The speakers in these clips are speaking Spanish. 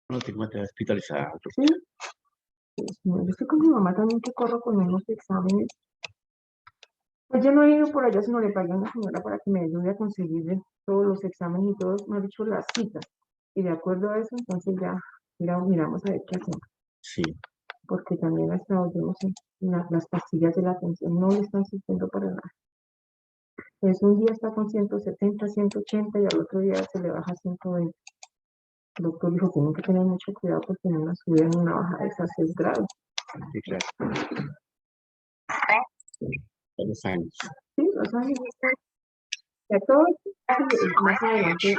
No tengo que hospitalizada. Sí. Pues, no, yo estoy con mi mamá también que corro con unos exámenes. Pues yo no he ido por allá, sino le pagué a una señora para que me ayude a conseguir todos los exámenes y todos, me ha dicho las citas. Y de acuerdo a eso, entonces ya miramos a ver qué hacemos. Sí. Porque también hasta yo no sé, las pastillas de la atención no le están sirviendo para nada. Pues un día está con 170, 180 y al otro día se le baja a 120. El doctor dijo, tienen que tener mucho cuidado porque en una subida en una bajada de esas es grave. Sí, claro. Los años. Sí, los años. Ya todo más adelante.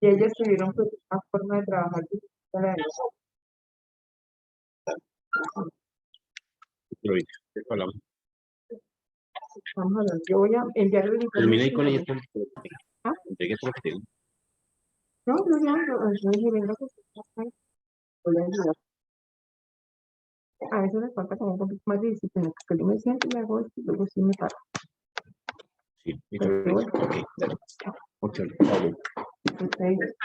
Y ellos tuvieron pues una forma de trabajar distinta a la de nosotros. Pero ahorita, ¿de qué hablamos? Vamos a ver, yo voy a enviarle el informe. Terminé con ella. ¿Ah? Entregué todo lo que tengo. No, yo dije, venga, pues, voy a ayudar. A veces me falta como un poquito más de disciplina, porque yo me siento y me hago esto y luego sí me paro. Sí, Pero bueno, ok, dale. Ok, entonces,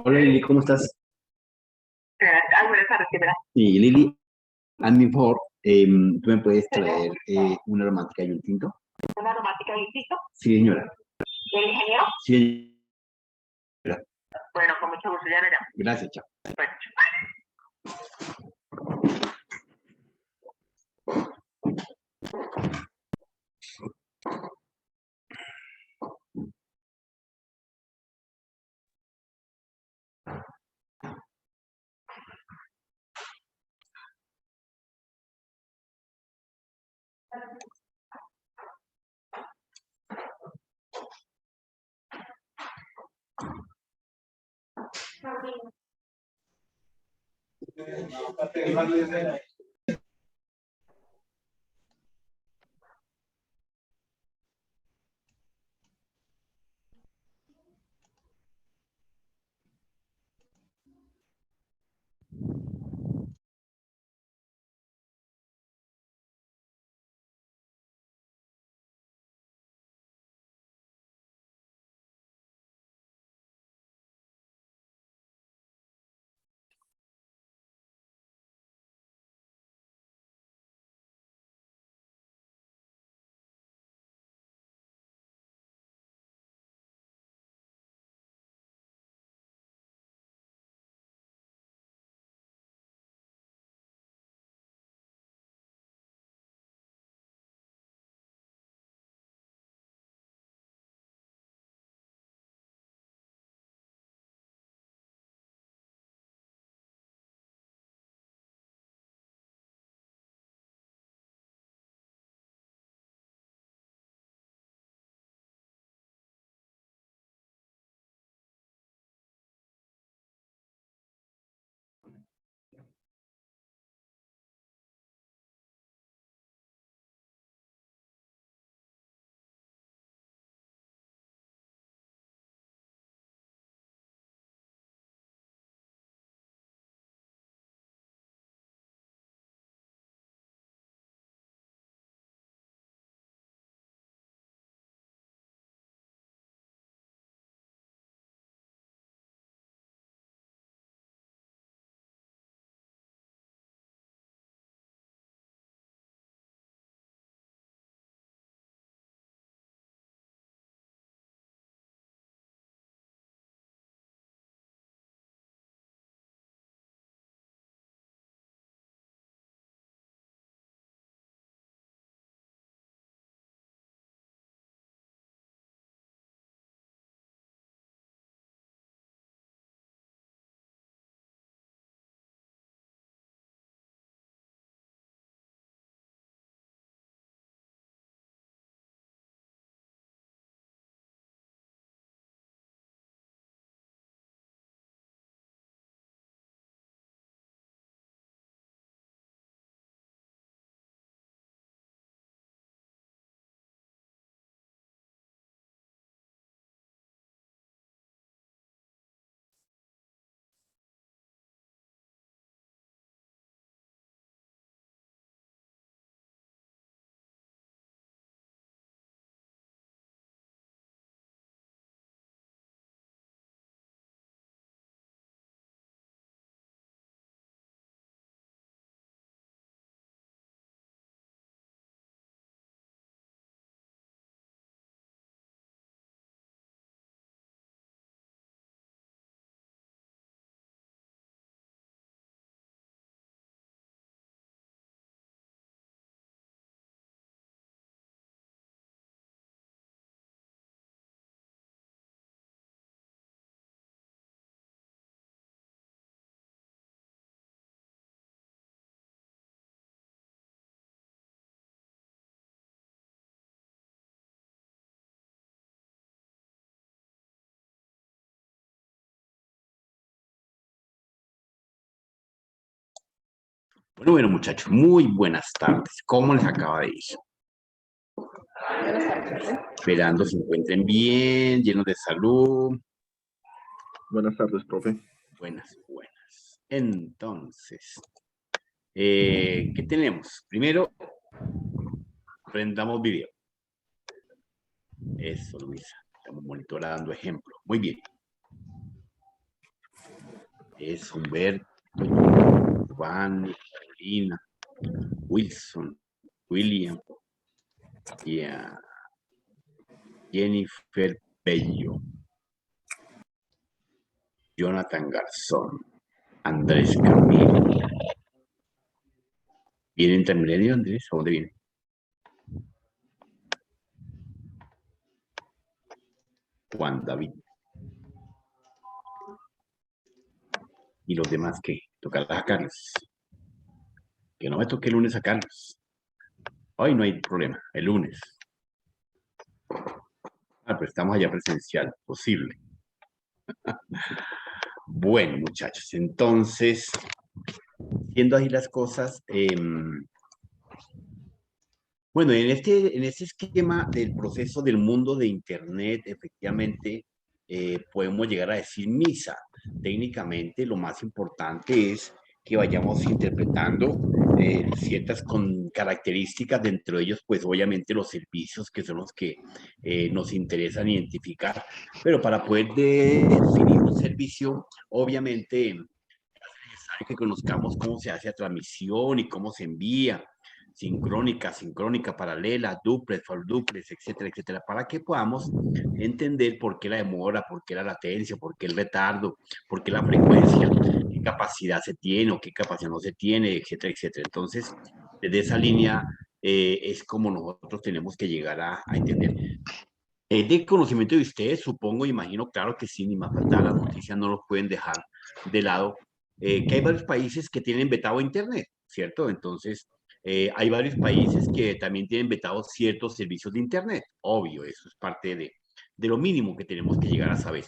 hola Lili, ¿cómo estás? buenas tardes, ¿qué tal? Sí, Lili, a mi favor, ¿tú me puedes traer una aromática y un tinto? ¿Una aromática y listo? Sí, señora. ¿El ingeniero? Sí, señora. Bueno, con mucho gusto, ya lo llamo. Gracias, chao. Bueno. Bueno, muchachos, muy buenas tardes. ¿Cómo les acaba de ir? Buenas tardes. Esperando se encuentren bien, llenos de salud. Buenas tardes, profe. Buenas. Entonces, ¿qué tenemos? Primero, prendamos video. Eso, Luisa. Estamos monitorando ejemplo. Muy bien. Es Humberto, Giovanni, Carolina, Wilson, William y Jennifer Bello, Jonathan Garzón, Andrés Camilo. ¿Viene Intermilenio, Andrés? ¿A dónde viene? Juan David. Y los demás que tocar a Carlos. Que no me toque el lunes a Carlos. Hoy no hay problema, el lunes. Pero estamos allá presencial, posible. Bueno, muchachos, entonces, siendo así las cosas, bueno, en este esquema del proceso del mundo de Internet, efectivamente, podemos llegar a decir misa. Técnicamente, lo más importante es que vayamos interpretando ciertas características, dentro de ellos, pues obviamente los servicios que son los que nos interesan identificar. Pero para poder definir un servicio, obviamente, es necesario que conozcamos cómo se hace la transmisión y cómo se envía sincrónica, paralela, duplex, for duplex, etcétera, etcétera, para que podamos entender por qué la demora, por qué la latencia, por qué el retardo, por qué la frecuencia, qué capacidad se tiene o qué capacidad no se tiene, etcétera, etcétera. Entonces, desde esa línea es como nosotros tenemos que llegar a entender. De conocimiento de ustedes, supongo, imagino, claro que sí, ni más faltaba, las noticias no los pueden dejar de lado, que hay varios países que tienen vetado Internet, ¿cierto? Entonces, hay varios países que también tienen vetados ciertos servicios de Internet, obvio, eso es parte de lo mínimo que tenemos que llegar a saber.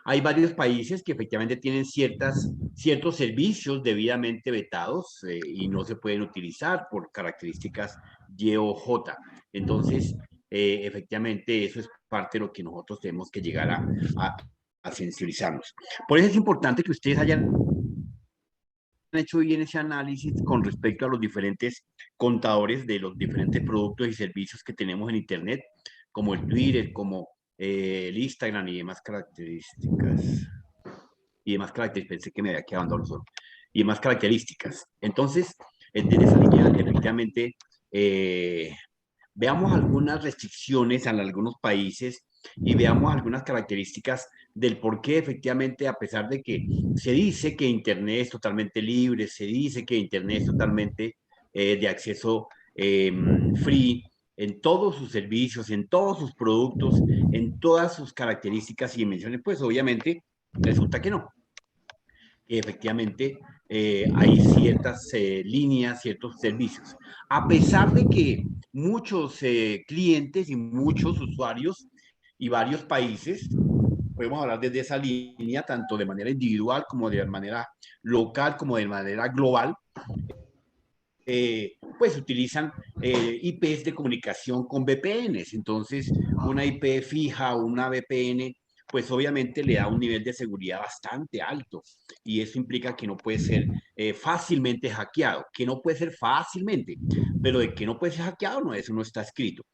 Hay varios países que efectivamente tienen ciertos servicios debidamente vetados y no se pueden utilizar por características Y o J. Entonces, efectivamente, eso es parte de lo que nosotros tenemos que llegar a sensibilizarnos. Por eso es importante que ustedes hayan hecho bien ese análisis con respecto a los diferentes contadores de los diferentes productos y servicios que tenemos en Internet, como el Twitter, como el Instagram y demás características. Pensé que me había quedado solo. Y demás características. Entonces, desde esa línea, efectivamente, veamos algunas restricciones en algunos países y veamos algunas características del por qué efectivamente, a pesar de que se dice que Internet es totalmente libre, se dice que Internet es totalmente de acceso free en todos sus servicios, en todos sus productos, en todas sus características y dimensiones, pues obviamente resulta que no. Que efectivamente hay ciertas líneas, ciertos servicios. A pesar de que muchos clientes y muchos usuarios y varios países, podemos hablar desde esa línea, tanto de manera individual como de manera local, como de manera global, pues utilizan IPs de comunicación con VPNs. Entonces, una IP fija o una VPN, pues obviamente le da un nivel de seguridad bastante alto y eso implica que no puede ser fácilmente hackeado, que no puede ser fácilmente, pero de que no puede ser hackeado, no, eso no está escrito.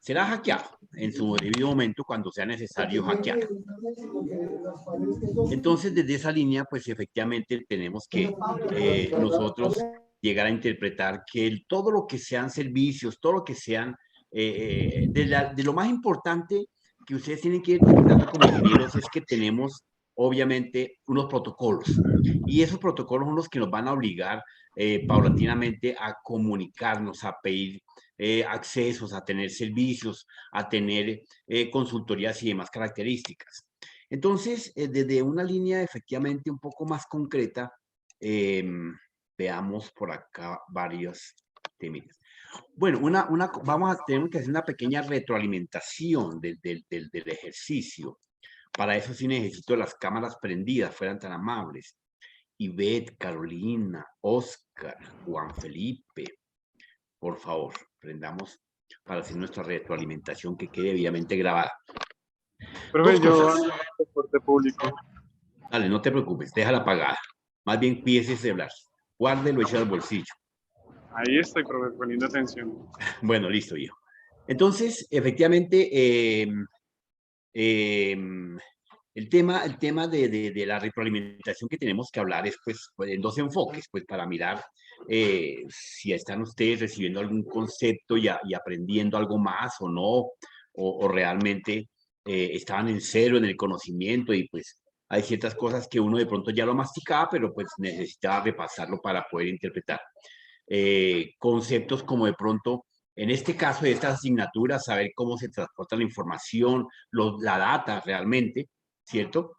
Será hackeado en su debido momento cuando sea necesario hackear. Entonces, desde esa línea, pues efectivamente tenemos que nosotros llegar a interpretar que todo lo que sean servicios, todo lo que sean, de lo más importante que ustedes tienen que ir interpretando como ingenieros es que tenemos obviamente unos protocolos y esos protocolos son los que nos van a obligar paulatinamente a comunicarnos, a pedir accesos, a tener servicios, a tener consultorías y demás características. Entonces, desde una línea efectivamente un poco más concreta, veamos por acá varios temas. Bueno, tenemos que hacer una pequeña retroalimentación del ejercicio. Para eso sí necesito las cámaras prendidas, fueran tan amables. Ivette, Carolina, Oscar, Juan Felipe. Por favor, prendamos para hacer nuestra retroalimentación que quede debidamente grabada. Profe, Dos yo cosas. ando en transporte público. Dale, no te preocupes, déjala apagada. Más bien pídese ese celular. Guárdelo, eche al bolsillo. Ahí estoy, profe, poniendo atención. Bueno, listo, hijo. Entonces, efectivamente, el tema de la retroalimentación que tenemos que hablar es pues en dos enfoques, pues para mirar si están ustedes recibiendo algún concepto y aprendiendo algo más o no, o realmente estaban en cero en el conocimiento y pues hay ciertas cosas que uno de pronto ya lo masticaba, pero pues necesitaba repasarlo para poder interpretar. Conceptos como de pronto, en este caso de estas asignaturas, saber cómo se transporta la información, la data realmente, ¿cierto?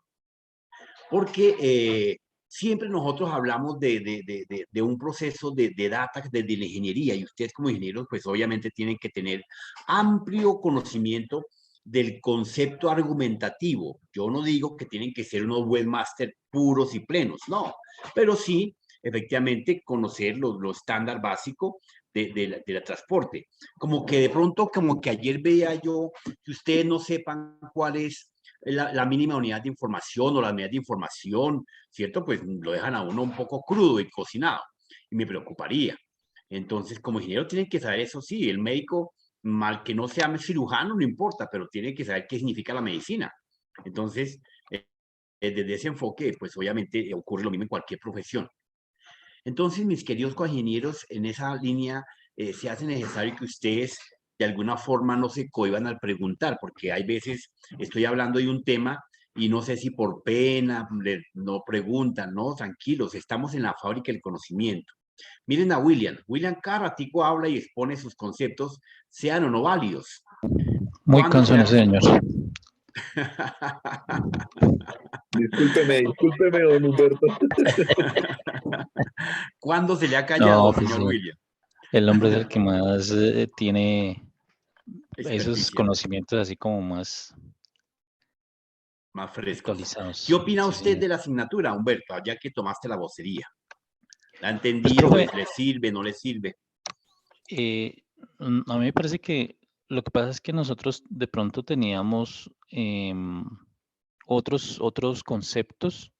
Porque siempre nosotros hablamos de un proceso de data desde la ingeniería y ustedes como ingenieros pues obviamente tienen que tener amplio conocimiento del concepto argumentativo. Yo no digo que tienen que ser unos webmaster puros y plenos, no, pero sí efectivamente conocer lo estándar básico de la transporte. Como que de pronto, como que ayer veía yo, que ustedes no sepan cuál es la mínima unidad de información o la unidad de información, ¿cierto? Pues lo dejan a uno un poco crudo y cocinado. Y me preocuparía. Entonces, como ingeniero tienen que saber eso, sí, el médico, mal que no sea cirujano, no importa, pero tiene que saber qué significa la medicina. Entonces, desde ese enfoque, pues obviamente ocurre lo mismo en cualquier profesión. Entonces, mis queridos coingenieros, en esa línea se hace necesario que ustedes de alguna forma no se cohiban al preguntar, porque hay veces estoy hablando de un tema y no sé si por pena no preguntan, no, tranquilos, estamos en la fábrica del conocimiento. Miren a William. William cada ratico habla y expone sus conceptos, sean o no válidos. Muy cansón ese señor. Discúlpeme, don Humberto. ¿Cuándo se le ha callado, No, pues señor sí. William? El hombre es el que más tiene esos Experticia. conocimientos así como más Más frescos. actualizados. ¿Qué opina Sí, usted señor. de la asignatura, Humberto, ya que tomaste la vocería? ¿La ha Pues, entendido? profe, ¿Le sirve? ¿No le sirve? a mí me parece que lo que pasa es que nosotros de pronto teníamos otros conceptos.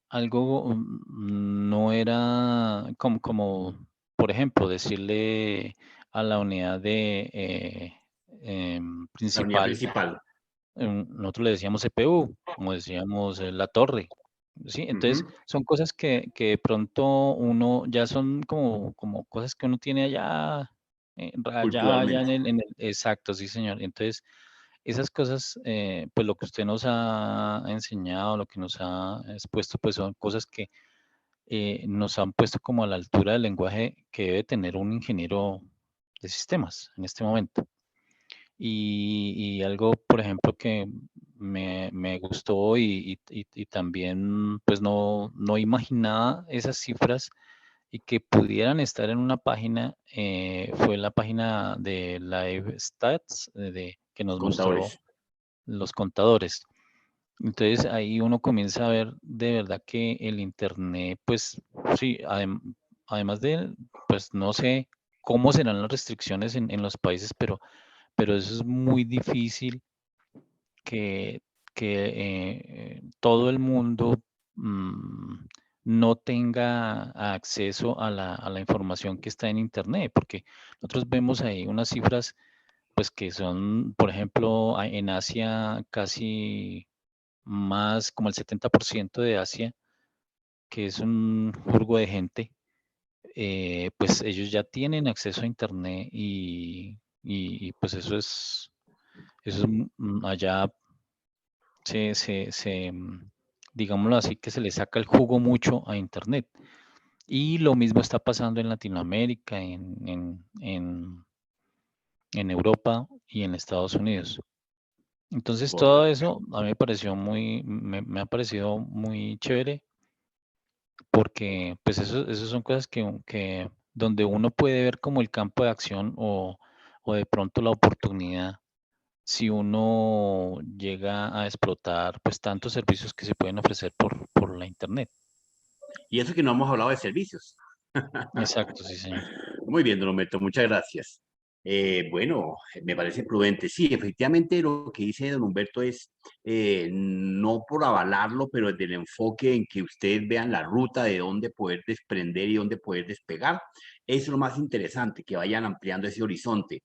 Algo no era como, por ejemplo, decirle a la unidad de La unidad principal, principal. nosotros le decíamos CPU, como decíamos la torre, ¿sí? Entonces, son cosas que de pronto uno ya son como cosas que uno tiene allá, allá Culturalmente. exacto, sí, señor. Entonces, esas cosas, pues lo que usted nos ha enseñado, lo que nos ha expuesto, pues son cosas que nos han puesto como a la altura del lenguaje que debe tener un ingeniero de sistemas en este momento. Y algo, por ejemplo, que me gustó y también pues no imaginaba esas cifras y que pudieran estar en una página, fue la página de Live Stats, que nos mostró Contadores. los contadores. Entonces ahí uno comienza a ver de verdad que el Internet, pues sí, además de, pues no sé cómo serán las restricciones en los países, pero eso es muy difícil que, que todo el mundo no tenga acceso a la información que está en Internet, porque nosotros vemos ahí unas cifras, pues que son, por ejemplo, en Asia casi más como el 70% de Asia, que es un jurgo de gente, pues ellos ya tienen acceso a Internet pues eso es allá digámoslo así, que se le saca el jugo mucho a Internet. Y lo mismo está pasando en Latinoamérica, en Europa y en Estados Unidos. Entonces todo Correcto. eso a mí me ha parecido muy chévere porque pues eso son cosas que donde uno puede ver como el campo de acción o de pronto la oportunidad si uno llega a explotar pues tantos servicios que se pueden ofrecer por la internet. Y eso que no hemos hablado de servicios. Exacto, sí, señor. Muy bien, don Humberto, muchas gracias. Bueno, me parece prudente. Sí, efectivamente lo que dice don Humberto es, no por avalarlo, pero desde el enfoque en que ustedes vean la ruta de dónde poder desprender y dónde poder despegar. Eso es lo más interesante, que vayan ampliando ese horizonte.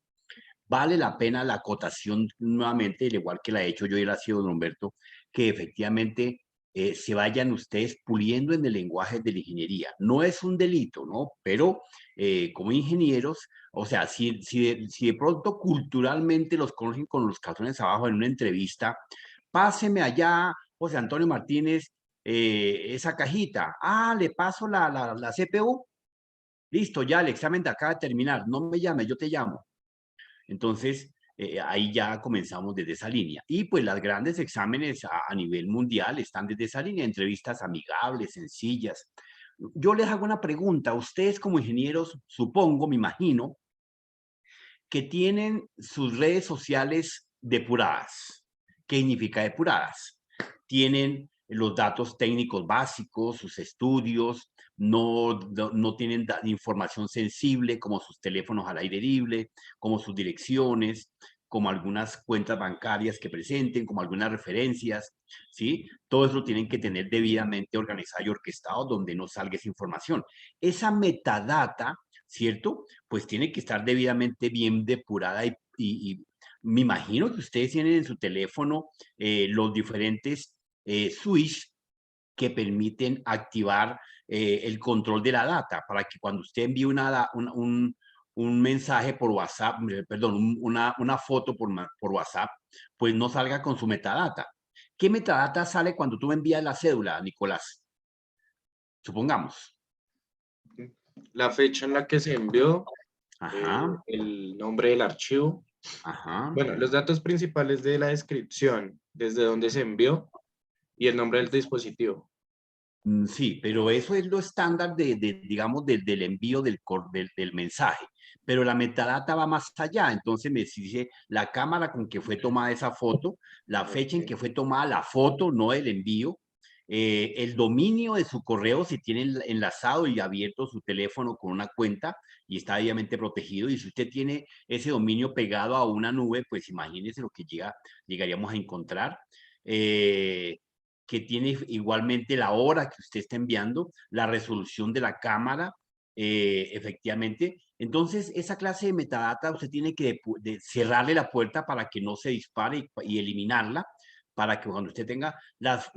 Vale la pena la acotación nuevamente, al igual que la he hecho yo y la ha sido don Humberto, que efectivamente se vayan ustedes puliendo en el lenguaje de la ingeniería. No es un delito, ¿no? Pero como ingenieros, o sea, si de pronto culturalmente los conocen con los calzones abajo en una entrevista, páseme allá, José Antonio Martínez, esa cajita. Ah, le paso la CPU. Listo, ya el examen de acaba de terminar. No me llame, yo te llamo. Entonces, ahí ya comenzamos desde esa línea. Y pues los grandes exámenes a nivel mundial están desde esa línea, entrevistas amigables, sencillas. Yo les hago una pregunta. Ustedes como ingenieros, supongo, me imagino, que tienen sus redes sociales depuradas. ¿Qué significa depuradas? Tienen los datos técnicos básicos, sus estudios, no tienen información sensible como sus teléfonos al aire libre, como sus direcciones, como algunas cuentas bancarias que presenten, como algunas referencias, ¿sí? Todo eso lo tienen que tener debidamente organizado y orquestado donde no salga esa información. Esa metadata, ¿cierto? Pues tiene que estar debidamente bien depurada y me imagino que ustedes tienen en su teléfono los diferentes switch que permiten activar el control de la data para que cuando usted envíe un mensaje por WhatsApp, perdón, una foto por WhatsApp, pues no salga con su metadata. ¿Qué metadata sale cuando tú me envías la cédula, Nicolás? Supongamos. La fecha en la que se envió, Ajá, el nombre del archivo. ajá. Bueno, los datos principales de la descripción, desde dónde se envió y el nombre del dispositivo. Sí, pero eso es lo estándar digamos, del envío del mensaje. Pero la metadata va más allá. Entonces me dice la cámara con que fue tomada esa foto, la fecha en que fue tomada la foto, no el envío, el dominio de su correo, si tiene enlazado y abierto su teléfono con una cuenta y está debidamente protegido. Y si usted tiene ese dominio pegado a una nube, pues imagínese lo que llegaríamos a encontrar. Que tiene igualmente la hora que usted está enviando, la resolución de la cámara, efectivamente. Entonces, esa clase de metadata usted tiene que cerrarle la puerta para que no se dispare y eliminarla, para que cuando usted tenga las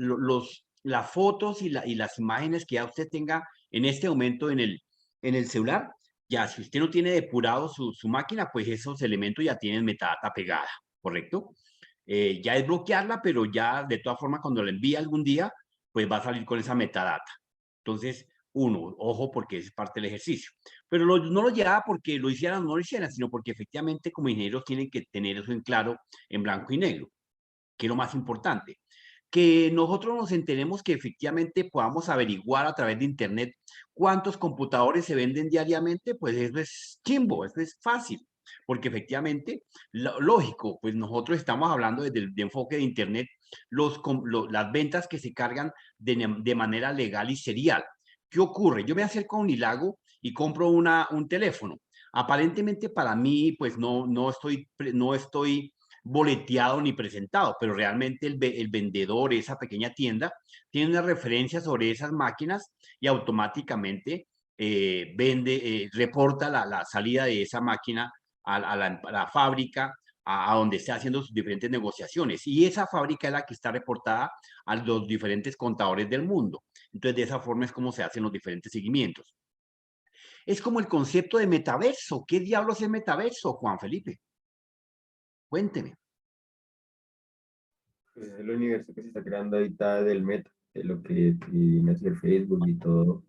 fotos y las imágenes que ya usted tenga en este momento en el celular, ya si usted no tiene depurado su máquina, pues esos elementos ya tienen metadata pegada, ¿correcto? Ya es bloquearla, pero ya de todas formas cuando la envíe algún día, pues va a salir con esa metadata. Entonces, uno, ojo porque es parte del ejercicio. Pero no lo llevaba porque lo hicieran o no lo hicieran, sino porque efectivamente como ingenieros tienen que tener eso en claro, en blanco y negro, que es lo más importante. Que nosotros nos enteremos que efectivamente podamos averiguar a través de Internet cuántos computadores se venden diariamente, pues eso es chimbo, eso es fácil. Porque efectivamente, lógico, pues nosotros estamos hablando desde el enfoque de Internet, las ventas que se cargan de manera legal y serial. ¿Qué ocurre? Yo me acerco a Unilago y compro un teléfono. Aparentemente para mí, pues no estoy boleteado ni presentado, pero realmente el vendedor, esa pequeña tienda, tiene una referencia sobre esas máquinas y automáticamente reporta la salida de esa máquina a la fábrica, a donde está haciendo sus diferentes negociaciones. Y esa fábrica es la que está reportada a los diferentes contadores del mundo. Entonces, de esa forma es como se hacen los diferentes seguimientos. Es como el concepto de metaverso. ¿Qué diablos es metaverso, Juan Felipe? Cuénteme. Pues es el universo que se está creando ahorita del meta, de lo que viene a ser Facebook y todo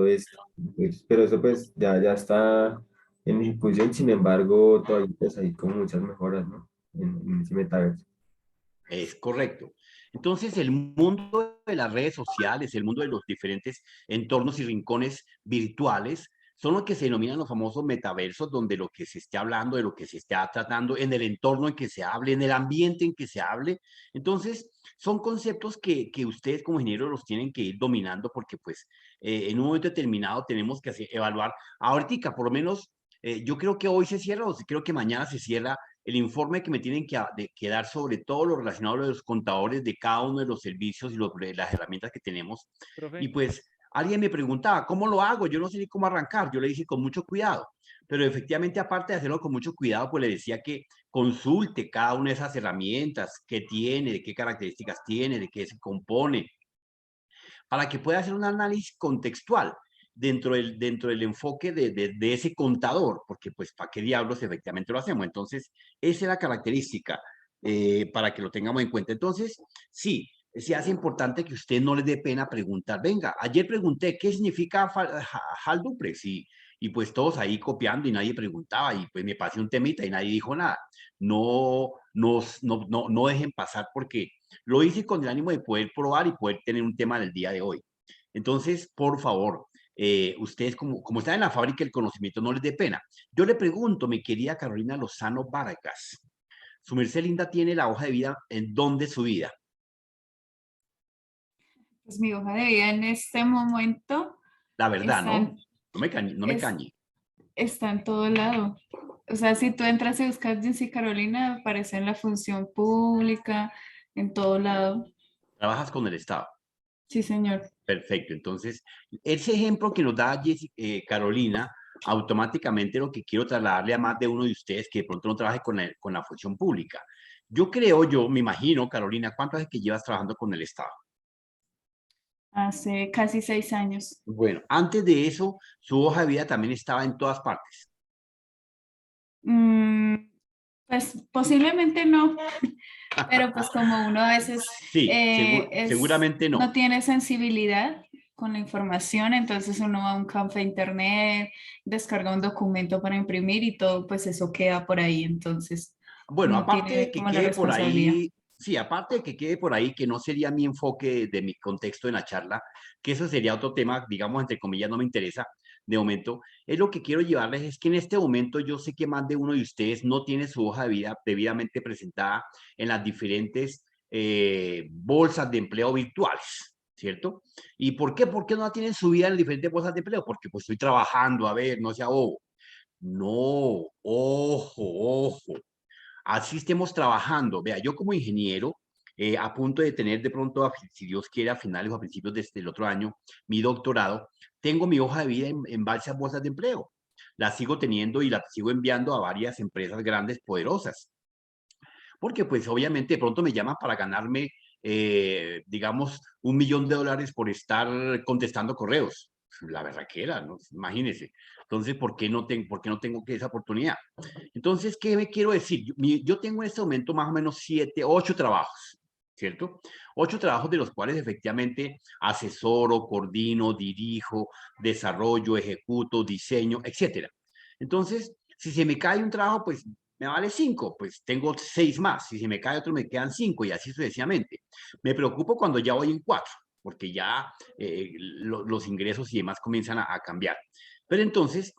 esto. Pues, pero eso pues ya está en ejecución, sin embargo, todavía pues hay como muchas mejoras, ¿no? En ese metaverso. Es correcto. Entonces, el mundo de las redes sociales, el mundo de los diferentes entornos y rincones virtuales, son lo que se denominan los famosos metaversos, donde lo que se esté hablando, de lo que se está tratando, en el entorno en que se hable, en el ambiente en que se hable. Entonces, son conceptos que ustedes como ingenieros los tienen que ir dominando porque pues en un momento determinado tenemos que evaluar. Ahorita, por lo menos, yo creo que hoy se cierra o creo que mañana se cierra el informe que me tienen que dar sobre todo lo relacionado a los contadores de cada uno de los servicios y las herramientas que tenemos. Y pues alguien me preguntaba, ¿cómo lo hago? Yo no sé ni cómo arrancar. Yo le dije con mucho cuidado. Pero efectivamente, aparte de hacerlo con mucho cuidado, pues le decía que consulte cada una de esas herramientas, qué tiene, de qué características tiene, de qué se compone, para que pueda hacer un análisis contextual dentro del enfoque de ese contador, porque pues para qué diablos efectivamente lo hacemos. Entonces, esa es la característica para que lo tengamos en cuenta. Entonces, sí, se hace importante que usted no le dé pena preguntar. Venga, ayer pregunté qué significa HAL duplex y pues todos ahí copiando y nadie preguntaba y pues me pasé un temita y nadie dijo nada. No dejen pasar porque lo hice con el ánimo de poder probar y poder tener un tema del día de hoy. Entonces, por favor, ustedes como están en la fábrica del conocimiento, no les dé pena. Yo le pregunto, mi querida Carolina Lozano Vargas, su merced linda tiene la hoja de vida en dónde su vida. Pues mi hoja de vida en este momento La verdad, está, ¿no? No me cañe. está en todo lado. O sea, si tú entras y buscas GC Carolina, aparece en la función pública, en todo lado. Trabajas con el Estado. Sí, señor. Perfecto. Entonces, ese ejemplo que nos da Carolina, automáticamente lo que quiero trasladarle a más de uno de ustedes que de pronto no trabaje con la función pública. Yo me imagino, Carolina, ¿cuánto hace que llevas trabajando con el Estado? Hace casi 6 años. Bueno, antes de eso, su hoja de vida también estaba en todas partes. Pues posiblemente no, pero pues como uno a veces Sí, seguramente no. no tiene sensibilidad con la información, entonces uno va a un campo de internet, descarga un documento para imprimir y todo, pues eso queda por ahí, entonces Bueno, no aparte de tiene que como la quede por responsabilidad. ahí, sí, aparte de que quede por ahí, que no sería mi enfoque de mi contexto en la charla, que eso sería otro tema, digamos, entre comillas, no me interesa de momento, es lo que quiero llevarles, es que en este momento yo sé que más de uno de ustedes no tiene su hoja de vida debidamente presentada en las diferentes bolsas de empleo virtuales, ¿cierto? ¿Y por qué? ¿Por qué no la tienen subida en las diferentes bolsas de empleo? Porque pues estoy trabajando, a ver, no sea bobo. No, ojo. Así estemos trabajando. Vea, yo como ingeniero, a punto de tener de pronto, si Dios quiere, a finales o a principios del otro año, mi doctorado, tengo mi hoja de vida en varias bolsas de empleo. La sigo teniendo y la sigo enviando a varias empresas grandes, poderosas. Porque pues obviamente de pronto me llaman para ganarme, digamos, $1.000.000 por estar contestando correos. La verdad que era, ¿no? Imagínense. Entonces, ¿por qué no tengo esa oportunidad? Entonces, ¿qué me quiero decir? Yo tengo en este momento más o menos 7, 8 trabajos, ¿cierto? 8 trabajos de los cuales efectivamente asesoro, coordino, dirijo, desarrollo, ejecuto, diseño, etcétera. Entonces, si se me cae un trabajo, pues me vale 5, pues tengo 6 más. Si se me cae otro, me quedan 5 y así sucesivamente. Me preocupo cuando ya voy en 4, porque ya los ingresos y demás comienzan a cambiar. Pero entonces,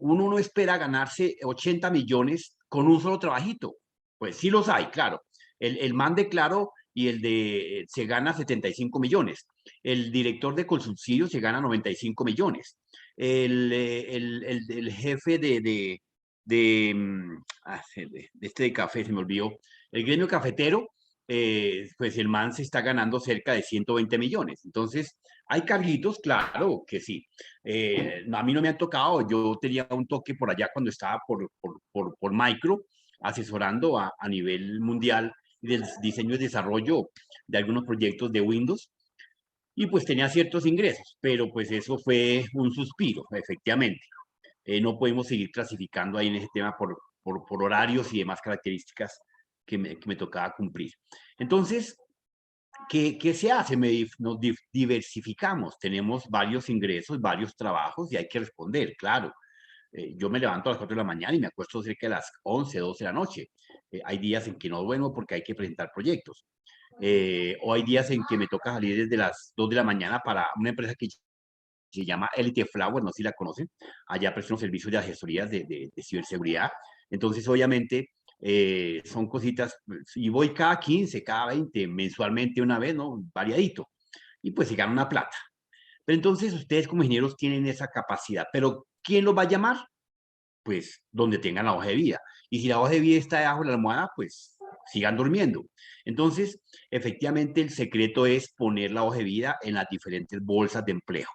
uno no espera ganarse 80 millones con un solo trabajito. Pues sí los hay, claro. El man de Claro y el de se gana 75 millones. El director de Colsubsidio se gana 95 millones. El jefe de este de café, se me olvidó, el gremio cafetero, pues el man se está ganando cerca de 120 millones. Entonces, hay carguitos, claro que sí. A mí no me han tocado, yo tenía un toque por allá cuando estaba por Micro, asesorando a nivel mundial del diseño y desarrollo de algunos proyectos de Windows, y pues tenía ciertos ingresos, pero pues eso fue un suspiro, efectivamente. No podemos seguir clasificando ahí en ese tema por horarios y demás características que me tocaba cumplir. Entonces, ¿qué se hace? Nos diversificamos, tenemos varios ingresos, varios trabajos y hay que responder, claro. Yo me levanto a las 4 de la mañana y me acuesto cerca de las 11, 12 de la noche. Hay días en que no duermo porque hay que presentar proyectos. O hay días en que me toca salir desde las 2 de la mañana para una empresa que se llama Elite Flower, no sé si la conocen, allá prestan servicios de asesorías de ciberseguridad. Entonces, obviamente, son cositas, y voy cada 15, cada 20, mensualmente una vez, ¿no? Variadito, y pues se gana una plata. Pero entonces ustedes como ingenieros tienen esa capacidad, pero ¿quién los va a llamar? Pues donde tengan la hoja de vida. Y si la hoja de vida está debajo de la almohada, pues sigan durmiendo. Entonces, efectivamente, el secreto es poner la hoja de vida en las diferentes bolsas de empleo.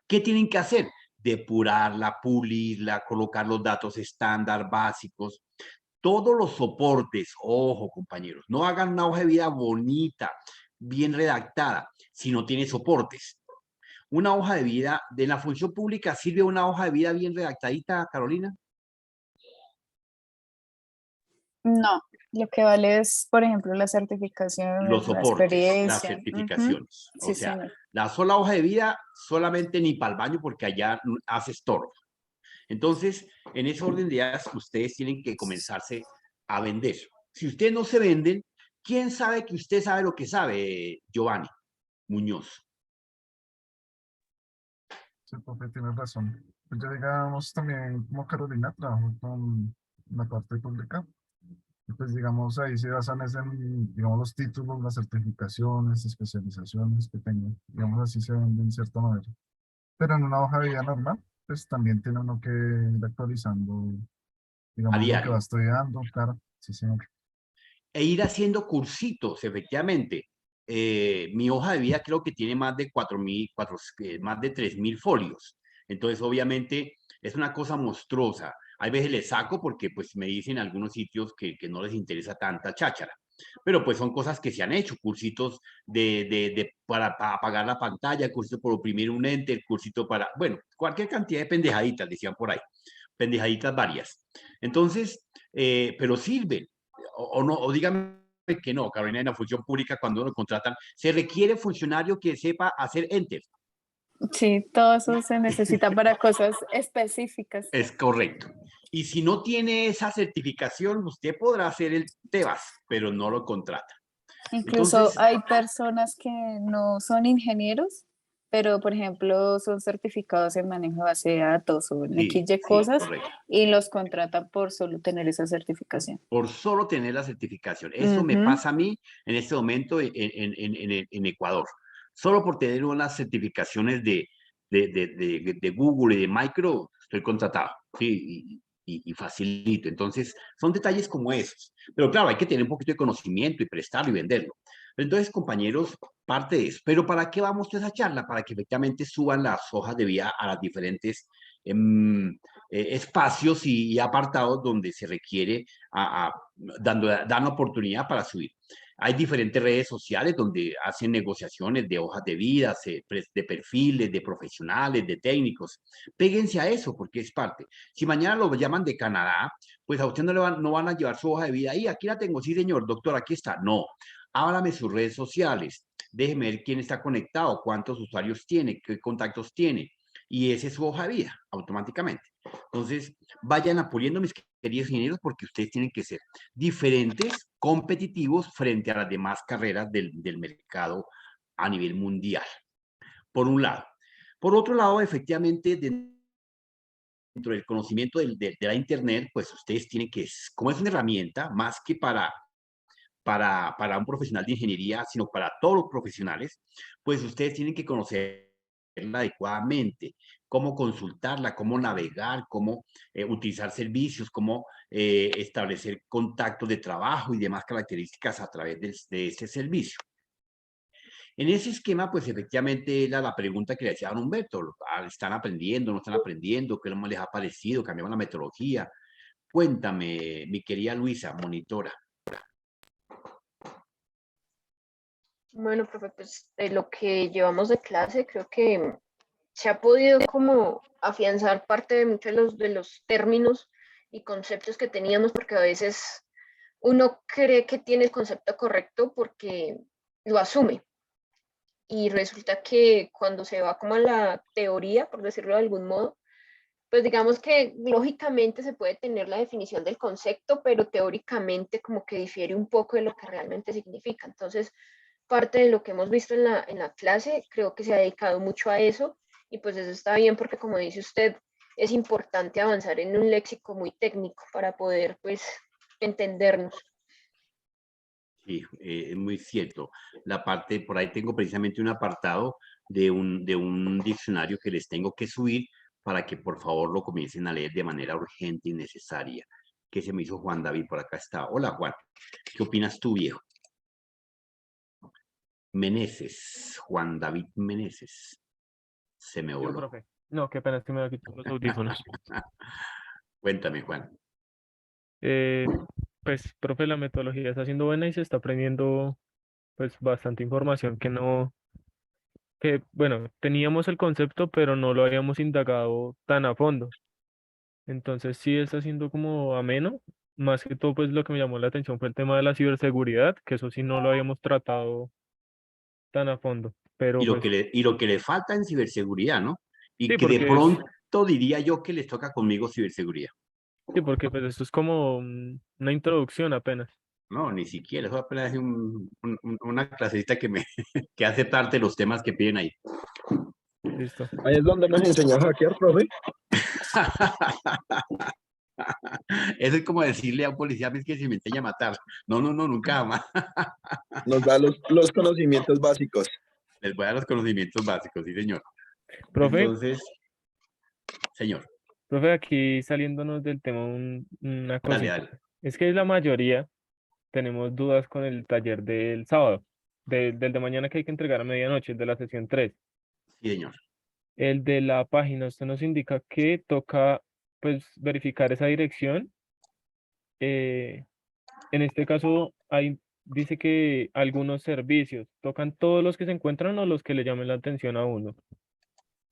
¿Qué tienen que hacer? Depurarla, pulirla, colocar los datos estándar básicos, todos los soportes. Ojo, compañeros, no hagan una hoja de vida bonita, bien redactada, si no tiene soportes. Una hoja de vida de la función pública, ¿sirve una hoja de vida bien redactadita, Carolina? No, lo que vale es, por ejemplo, la certificación, Los la soportes, las experiencia. certificaciones. O Sí, sea, señor. la sola hoja de vida solamente ni para el baño porque allá hace estorbo. Entonces, en ese orden de ideas, ustedes tienen que comenzarse a vender. Si ustedes no se venden, ¿quién sabe que usted sabe lo que sabe, Giovanni Muñoz? Sí, profe, tienes razón. Pues yo, digamos, también como Carolina trabajo con la parte pública. Y pues, digamos, ahí se basan es en, digamos, los títulos, las certificaciones, especializaciones que tengan. Digamos, así se venden de cierta manera. Pero en una hoja de vida normal, pues también tiene uno que ir actualizando, A digamos, lo que va diario. estudiando, claro. Sí, señor. E ir haciendo cursitos, efectivamente. Mi hoja de vida creo que tiene más de 4.000, más de 3.000 folios. Entonces, obviamente, es una cosa monstruosa. Hay veces le saco porque pues me dicen algunos sitios que no les interesa tanta cháchara. Pero pues son cosas que se han hecho, cursitos para apagar la pantalla, cursito por oprimir un enter, cursito para, bueno, cualquier cantidad de pendejaditas, decían por ahí, pendejaditas varias. Entonces, pero sirven, o no, o díganme que no, Carolina, en la función pública, cuando uno contratan, se requiere funcionario que sepa hacer enter. Sí, todo eso se necesita para cosas específicas. Es correcto. Y si no tiene esa certificación, usted podrá hacer el TEBAS, pero no lo contrata. Incluso Entonces, hay personas que no son ingenieros, pero por ejemplo son certificados en manejo de base de datos o en sí, XY sí, cosas correcto. y los contratan por solo tener esa certificación. Por solo tener la certificación. Eso me pasa a mí en este momento en Ecuador. Solo por tener unas certificaciones de Google y de Micro, estoy contratado. Sí, y facilito. Entonces, son detalles como esos. Pero claro, hay que tener un poquito de conocimiento y prestarlo y venderlo. Entonces, compañeros, parte de eso. Pero ¿para qué vamos a esa charla? Para que efectivamente suban las hojas de vida a las diferentes espacios y apartados donde se requiere dan oportunidad para subir. Hay diferentes redes sociales donde hacen negociaciones de hojas de vida, de perfiles, de profesionales, de técnicos. Péguense a eso porque es parte. Si mañana lo llaman de Canadá, pues a usted no van a llevar su hoja de vida ahí. Aquí la tengo, sí señor, doctor, aquí está. No, háblame sus redes sociales. Déjeme ver quién está conectado, cuántos usuarios tiene, qué contactos tiene. Y esa es su hoja de vida, automáticamente. Entonces, vayan apoyando, mis queridos ingenieros, porque ustedes tienen que ser diferentes, competitivos frente a las demás carreras del mercado a nivel mundial. Por un lado. Por otro lado, efectivamente, dentro del conocimiento de la Internet, pues ustedes tienen que, como es una herramienta, más que para un profesional de ingeniería, sino para todos los profesionales, pues ustedes tienen que conocerla adecuadamente, cómo consultarla, cómo navegar, cómo utilizar servicios, cómo establecer contactos de trabajo y demás características a través de ese servicio. En ese esquema, pues efectivamente era la pregunta que le hacían a Humberto. ¿Están aprendiendo, no están aprendiendo? ¿Qué les ha parecido? ¿Cambiaron la metodología? Cuéntame, mi querida Luisa, monitora. Bueno, profe, pues de lo que llevamos de clase, creo que se ha podido como afianzar parte de muchos de los términos y conceptos que teníamos, porque a veces uno cree que tiene el concepto correcto porque lo asume. Y resulta que cuando se va como a la teoría, por decirlo de algún modo, pues digamos que lógicamente se puede tener la definición del concepto, pero teóricamente como que difiere un poco de lo que realmente significa. Entonces, parte de lo que hemos visto en la clase, creo que se ha dedicado mucho a eso y pues eso está bien porque como dice usted, es importante avanzar en un léxico muy técnico para poder pues entendernos. Sí, es muy cierto. La parte, por ahí tengo precisamente un apartado de un diccionario que les tengo que subir para que por favor lo comiencen a leer de manera urgente y necesaria. ¿Qué se me hizo Juan David? Por acá está. Hola Juan, ¿qué opinas tú, viejo? Meneses, Juan David Meneses. Se me Yo, voló. profe. No, qué pena, es que me voy a quitar los audífonos. Cuéntame, Juan. Pues, profe, la metodología está siendo buena y se está aprendiendo, pues, bastante información que no, que, bueno, teníamos el concepto, pero no lo habíamos indagado tan a fondo. Entonces, sí está siendo como ameno. Más que todo, pues, lo que me llamó la atención fue el tema de la ciberseguridad, que eso sí no lo habíamos tratado tan a fondo. Pero, pues, Y lo que le falta en ciberseguridad, ¿no? Y sí, que de porque es, pronto diría yo que les toca conmigo ciberseguridad. sí, porque, pues, esto es como una introducción apenas. No, ni siquiera, eso apenas es una clasecita que me que hace parte de los temas que piden ahí. Listo. Ahí es donde nos enseña a hackear, profe. Eso es como decirle a un policía "Es que se me enseña a matar". No, no, no, nunca jamás. Nos da los conocimientos básicos. Les voy a dar los conocimientos básicos, sí, señor. Profe, Entonces, señor, profe, aquí saliéndonos del tema, una dale, cosita. dale. Es que la mayoría tenemos dudas con el taller del sábado, del de mañana que hay que entregar a medianoche, el de la sesión 3. Sí, señor. El de la página, usted nos indica que toca, pues, verificar esa dirección. Eh, en este caso, dice que algunos servicios, ¿tocan todos los que se encuentran o los que le llamen la atención a uno?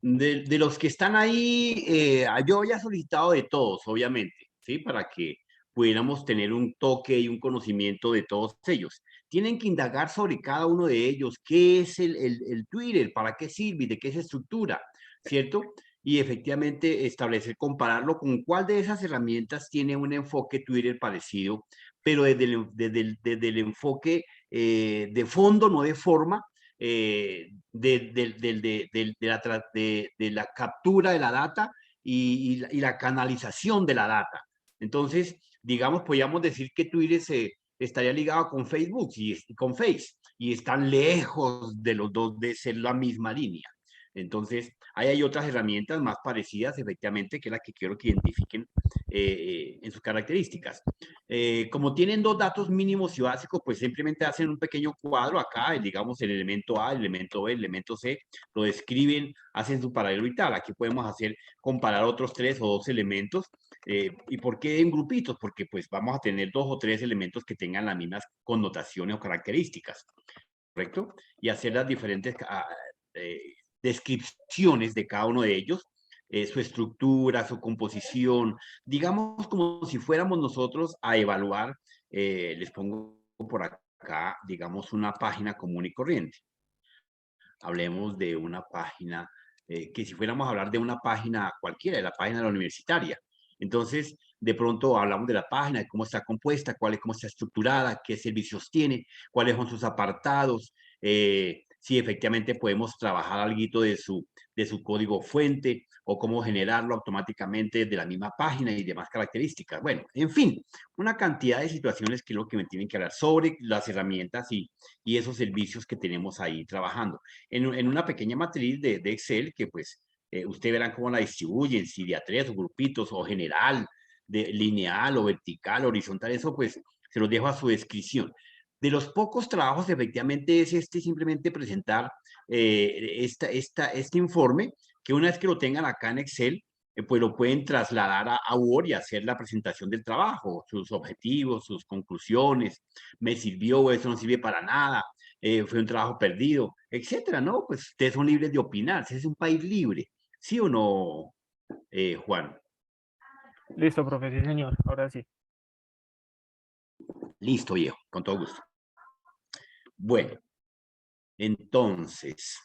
De los que están ahí, yo ya he solicitado de todos, obviamente, ¿sí? Para que pudiéramos tener un toque y un conocimiento de todos ellos. Tienen que indagar sobre cada uno de ellos, qué es el Twitter, para qué sirve y de qué se estructura, ¿cierto? Y efectivamente establecer, compararlo con cuál de esas herramientas tiene un enfoque Twitter parecido, pero desde el enfoque de fondo, no de forma, de la captura de la data y la canalización de la data. Entonces, digamos, podríamos decir que Twitter estaría ligado con Facebook y con Face, y están lejos de los dos de ser la misma línea. Entonces, ahí hay otras herramientas más parecidas, efectivamente, que es la que quiero que identifiquen en sus características. Como tienen dos datos mínimos y básicos, pues simplemente hacen un pequeño cuadro acá, digamos el elemento A, el elemento B, el elemento C, lo describen, hacen su paralelo y tal. Aquí podemos comparar otros 3 o 2 elementos. ¿Y por qué en grupitos? Porque pues vamos a tener 2 o 3 elementos que tengan las mismas connotaciones o características, ¿correcto? Y hacer las diferentes descripciones de cada uno de ellos, su estructura, su composición, digamos como si fuéramos nosotros a evaluar, les pongo por acá, digamos, una página común y corriente. Hablemos de una página, que si fuéramos a hablar de una página cualquiera, de la página de la universitaria. Entonces, de pronto hablamos de la página, de cómo está compuesta, cómo está estructurada, qué servicios tiene, cuáles son sus apartados, si efectivamente podemos trabajar algo de su código fuente o cómo generarlo automáticamente de la misma página y demás características. Bueno, en fin, una cantidad de situaciones que es lo que me tienen que hablar sobre las herramientas y esos servicios que tenemos ahí trabajando. En una pequeña matriz de Excel que pues ustedes verán cómo la distribuyen, si de a 3 o grupitos o general, de lineal o vertical, horizontal, eso pues se los dejo a su descripción. De los pocos trabajos, efectivamente, es simplemente presentar este informe, que una vez que lo tengan acá en Excel, pues lo pueden trasladar a Word y hacer la presentación del trabajo, sus objetivos, sus conclusiones, me sirvió, eso no sirve para nada, fue un trabajo perdido, etcétera, ¿no? Pues ustedes son libres de opinar, es un país libre, ¿sí o no, Juan? Listo, profe, sí, señor. Ahora sí. Listo, viejo, con todo gusto. Bueno, entonces,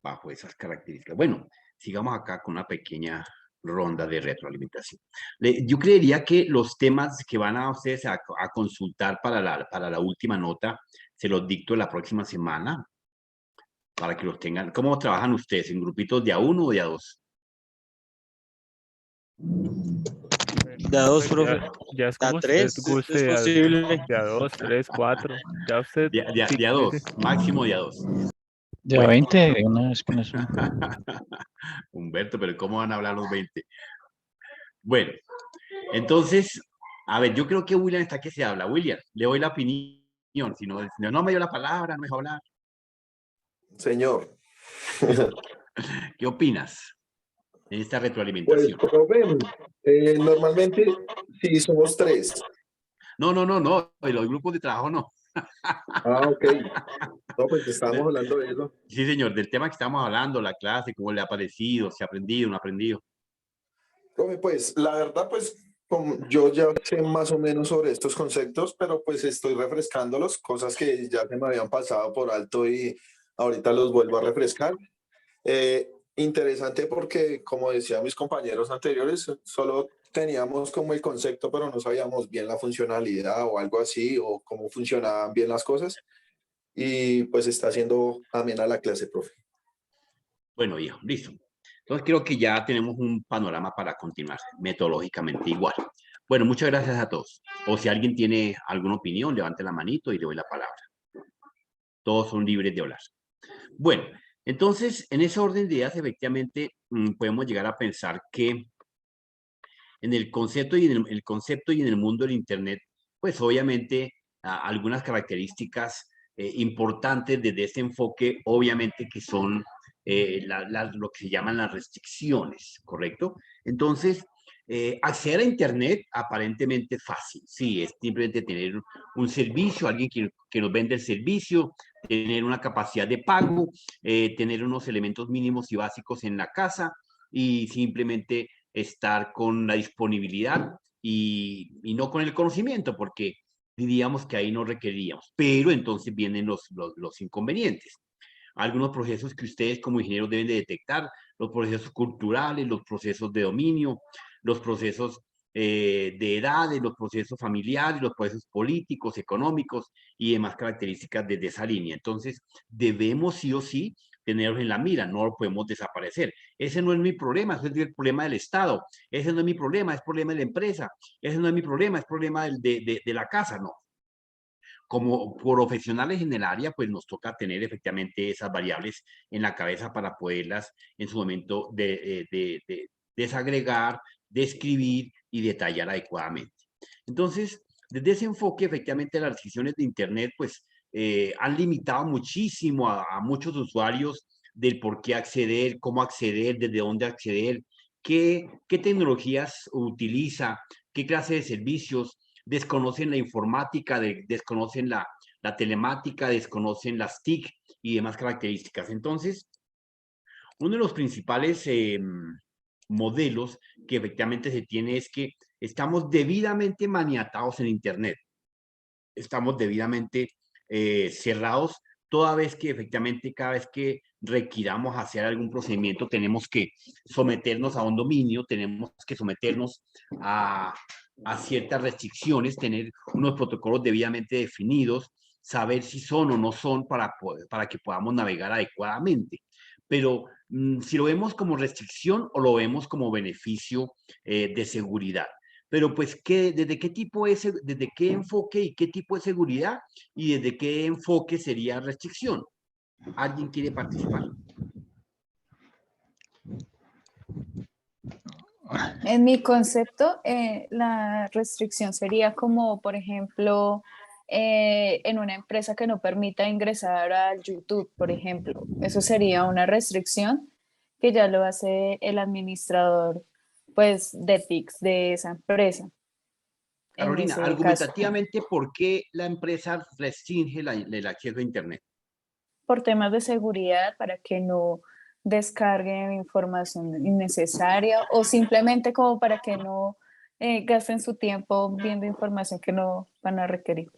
bajo esas características. Bueno, sigamos acá con una pequeña ronda de retroalimentación. Yo creería que los temas que van a ustedes a consultar para la última nota, se los dicto la próxima semana. para que los tengan. ¿Cómo trabajan ustedes? ¿En grupitos de a uno o de a dos? De a dos, Pues profe. ya es De a como usted tres, guste, es posible. de a dos, tres, cuatro. Ya usted, sí, De a sí, dos, sí. máximo de a dos. De a Bueno. 20, de una vez con eso. Humberto, pero ¿cómo van a hablar los 20? Bueno, entonces, a ver, yo creo que William está que se habla. William, le doy la opinión. Si no me dio la palabra, no me dejó hablar. Señor. ¿Qué opinas en esta Pues, retroalimentación? profe, normalmente sí somos tres. No, en los grupos de trabajo no. Ah, ok. No, pues estábamos hablando de eso. Sí, señor, del tema que estamos hablando, la clase, cómo le ha parecido, si ha aprendido, no ha aprendido. Profe, pues la verdad, pues como yo ya sé más o menos sobre estos conceptos, pero pues estoy refrescándolos, cosas que ya se me habían pasado por alto y ahorita los vuelvo a refrescar. Interesante porque, como decían mis compañeros anteriores, solo teníamos como el concepto, pero no sabíamos bien la funcionalidad o algo así, o cómo funcionaban bien las cosas. Y pues está haciendo amena la clase, profe. Bueno, viejo, listo. Entonces creo que ya tenemos un panorama para continuar, metodológicamente igual. Bueno, muchas gracias a todos. O si alguien tiene alguna opinión, levante la manito y le doy la palabra. Todos son libres de hablar. Bueno, entonces, en ese orden de ideas, efectivamente, podemos llegar a pensar que en el concepto y en el mundo del Internet, pues obviamente algunas características importantes desde este enfoque, obviamente que son lo que se llaman las restricciones, ¿correcto? Entonces, acceder a Internet aparentemente es fácil, sí, es simplemente tener un servicio, alguien que nos vende el servicio, tener una capacidad de pago, tener unos elementos mínimos y básicos en la casa y simplemente estar con la disponibilidad y no con el conocimiento, porque diríamos que ahí no requeríamos. Pero entonces vienen los inconvenientes. Algunos procesos que ustedes como ingenieros deben de detectar, los procesos culturales, los procesos de dominio, los procesos de edades, los procesos familiares, los procesos políticos, económicos y demás características desde esa línea. Entonces, debemos sí o sí tenerlos en la mira, no lo podemos desaparecer. Ese no es mi problema, ese es el problema del Estado, ese no es mi problema, es problema de la empresa, ese no es mi problema, es problema de la casa, no. Como profesionales en el área, pues nos toca tener efectivamente esas variables en la cabeza para poderlas en su momento desagregar, describir y detallar adecuadamente. Entonces, desde ese enfoque, efectivamente, las restricciones de Internet, pues, han limitado muchísimo a muchos usuarios del por qué acceder, cómo acceder, desde dónde acceder, qué tecnologías utiliza, qué clase de servicios, desconocen la informática, desconocen la telemática, desconocen las TIC y demás características. Entonces, uno de los principales modelos que efectivamente se tiene es que estamos debidamente maniatados en Internet. Estamos debidamente cerrados, toda vez que efectivamente cada vez que requiramos hacer algún procedimiento tenemos que someternos a un dominio, tenemos que someternos a ciertas restricciones, tener unos protocolos debidamente definidos, saber si son o no son para que podamos navegar adecuadamente. Pero si lo vemos como restricción o lo vemos como beneficio de seguridad. Pero pues, ¿desde qué tipo desde qué enfoque y qué tipo de seguridad y desde qué enfoque sería restricción? ¿Alguien quiere participar? En mi concepto, la restricción sería como, por ejemplo, en una empresa que no permita ingresar al YouTube, por ejemplo. Eso sería una restricción que ya lo hace el administrador, pues, de TICs de esa empresa. En Carolina, ese caso, argumentativamente, ¿por qué la empresa restringe el acceso a Internet? por temas de seguridad, para que no descarguen información innecesaria o simplemente como para que no gasten su tiempo viendo información que no van a requerir.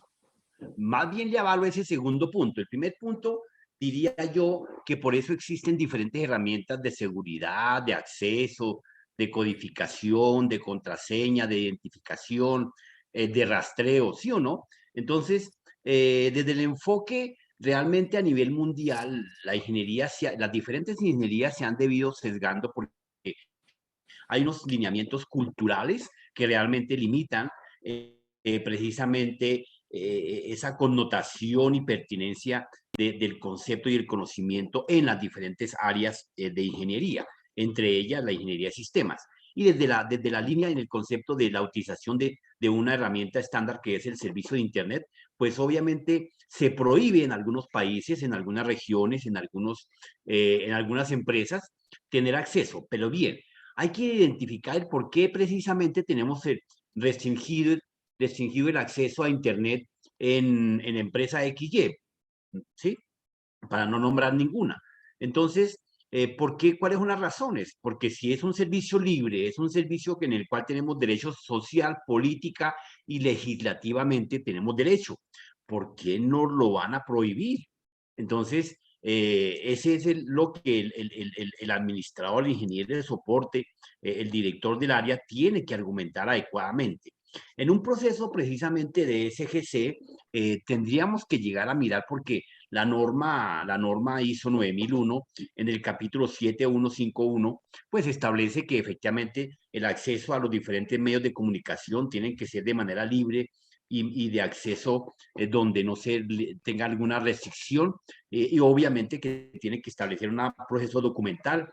Más bien le avalo ese segundo punto. El primer punto, diría yo que por eso existen diferentes herramientas de seguridad, de acceso, de codificación, de contraseña, de identificación, de rastreo, ¿sí o no? Entonces, desde el enfoque realmente a nivel mundial, las diferentes ingenierías se han debido sesgando porque hay unos lineamientos culturales que realmente limitan precisamente esa connotación y pertinencia del concepto y el conocimiento en las diferentes áreas de ingeniería, entre ellas la ingeniería de sistemas. Y desde la línea en el concepto de la utilización de una herramienta estándar que es el servicio de Internet, pues obviamente se prohíbe en algunos países, en algunas regiones, en algunas empresas, tener acceso. Pero bien, hay que identificar el por qué precisamente tenemos restringido, restringido el acceso a Internet en empresa XY, ¿sí? Para no nombrar ninguna. Entonces, ¿por qué? ¿Cuáles son las razones? Porque si es un servicio libre, es un servicio en el cual tenemos derechos social, política y legislativamente tenemos derecho. ¿Por qué nos lo van a prohibir? Entonces, ese es lo que el administrador, el ingeniero de soporte, el director del área tiene que argumentar adecuadamente. En un proceso precisamente de SGC, tendríamos que llegar a mirar porque la norma ISO 9001 en el capítulo 7151, pues establece que efectivamente el acceso a los diferentes medios de comunicación tienen que ser de manera libre y de acceso donde no se tenga alguna restricción y obviamente que tiene que establecer un proceso documental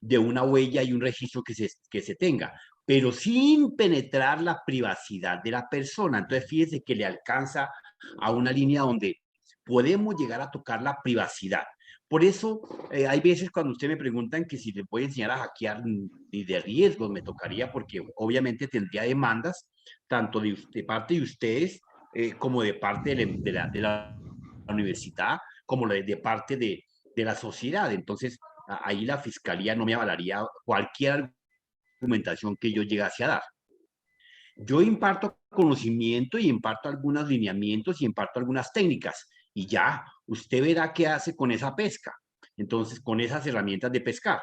de una huella y un registro que se tenga, pero sin penetrar la privacidad de la persona. Entonces, fíjese que le alcanza a una línea donde podemos llegar a tocar la privacidad. Por eso, hay veces cuando usted me preguntan que si le puede enseñar a hackear, ni de riesgos me tocaría, porque obviamente tendría demandas, tanto de parte de ustedes como de parte de la universidad, como de parte de la sociedad. Entonces, ahí la fiscalía no me avalaría cualquier argumentación que yo llegase a dar. Yo imparto conocimiento y imparto algunos lineamientos y imparto algunas técnicas y ya, usted verá qué hace con esa pesca. Entonces, con esas herramientas de pescar,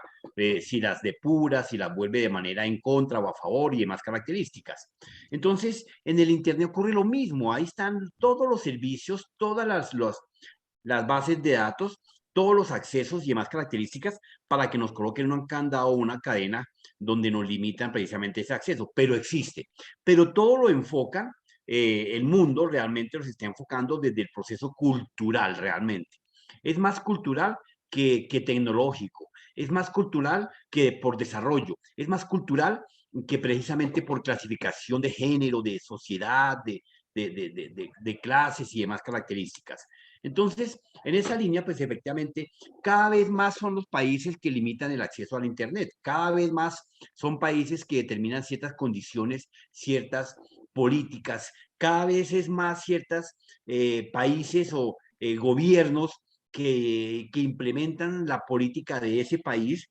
si las depura, si las vuelve de manera en contra o a favor y demás características. Entonces, en el Internet ocurre lo mismo. Ahí están todos los servicios, todas las bases de datos, todos los accesos y demás características para que nos coloquen un candado o una cadena donde nos limitan precisamente ese acceso, pero existe. Pero todo lo enfocan, el mundo realmente los está enfocando desde el proceso cultural realmente. Es más cultural que tecnológico, es más cultural que por desarrollo, es más cultural que precisamente por clasificación de género, de sociedad, de clases y demás características. Entonces, en esa línea, pues efectivamente, cada vez más son los países que limitan el acceso al Internet, cada vez más son países que determinan ciertas condiciones, ciertas políticas, cada vez es más ciertas países o gobiernos que implementan la política de ese país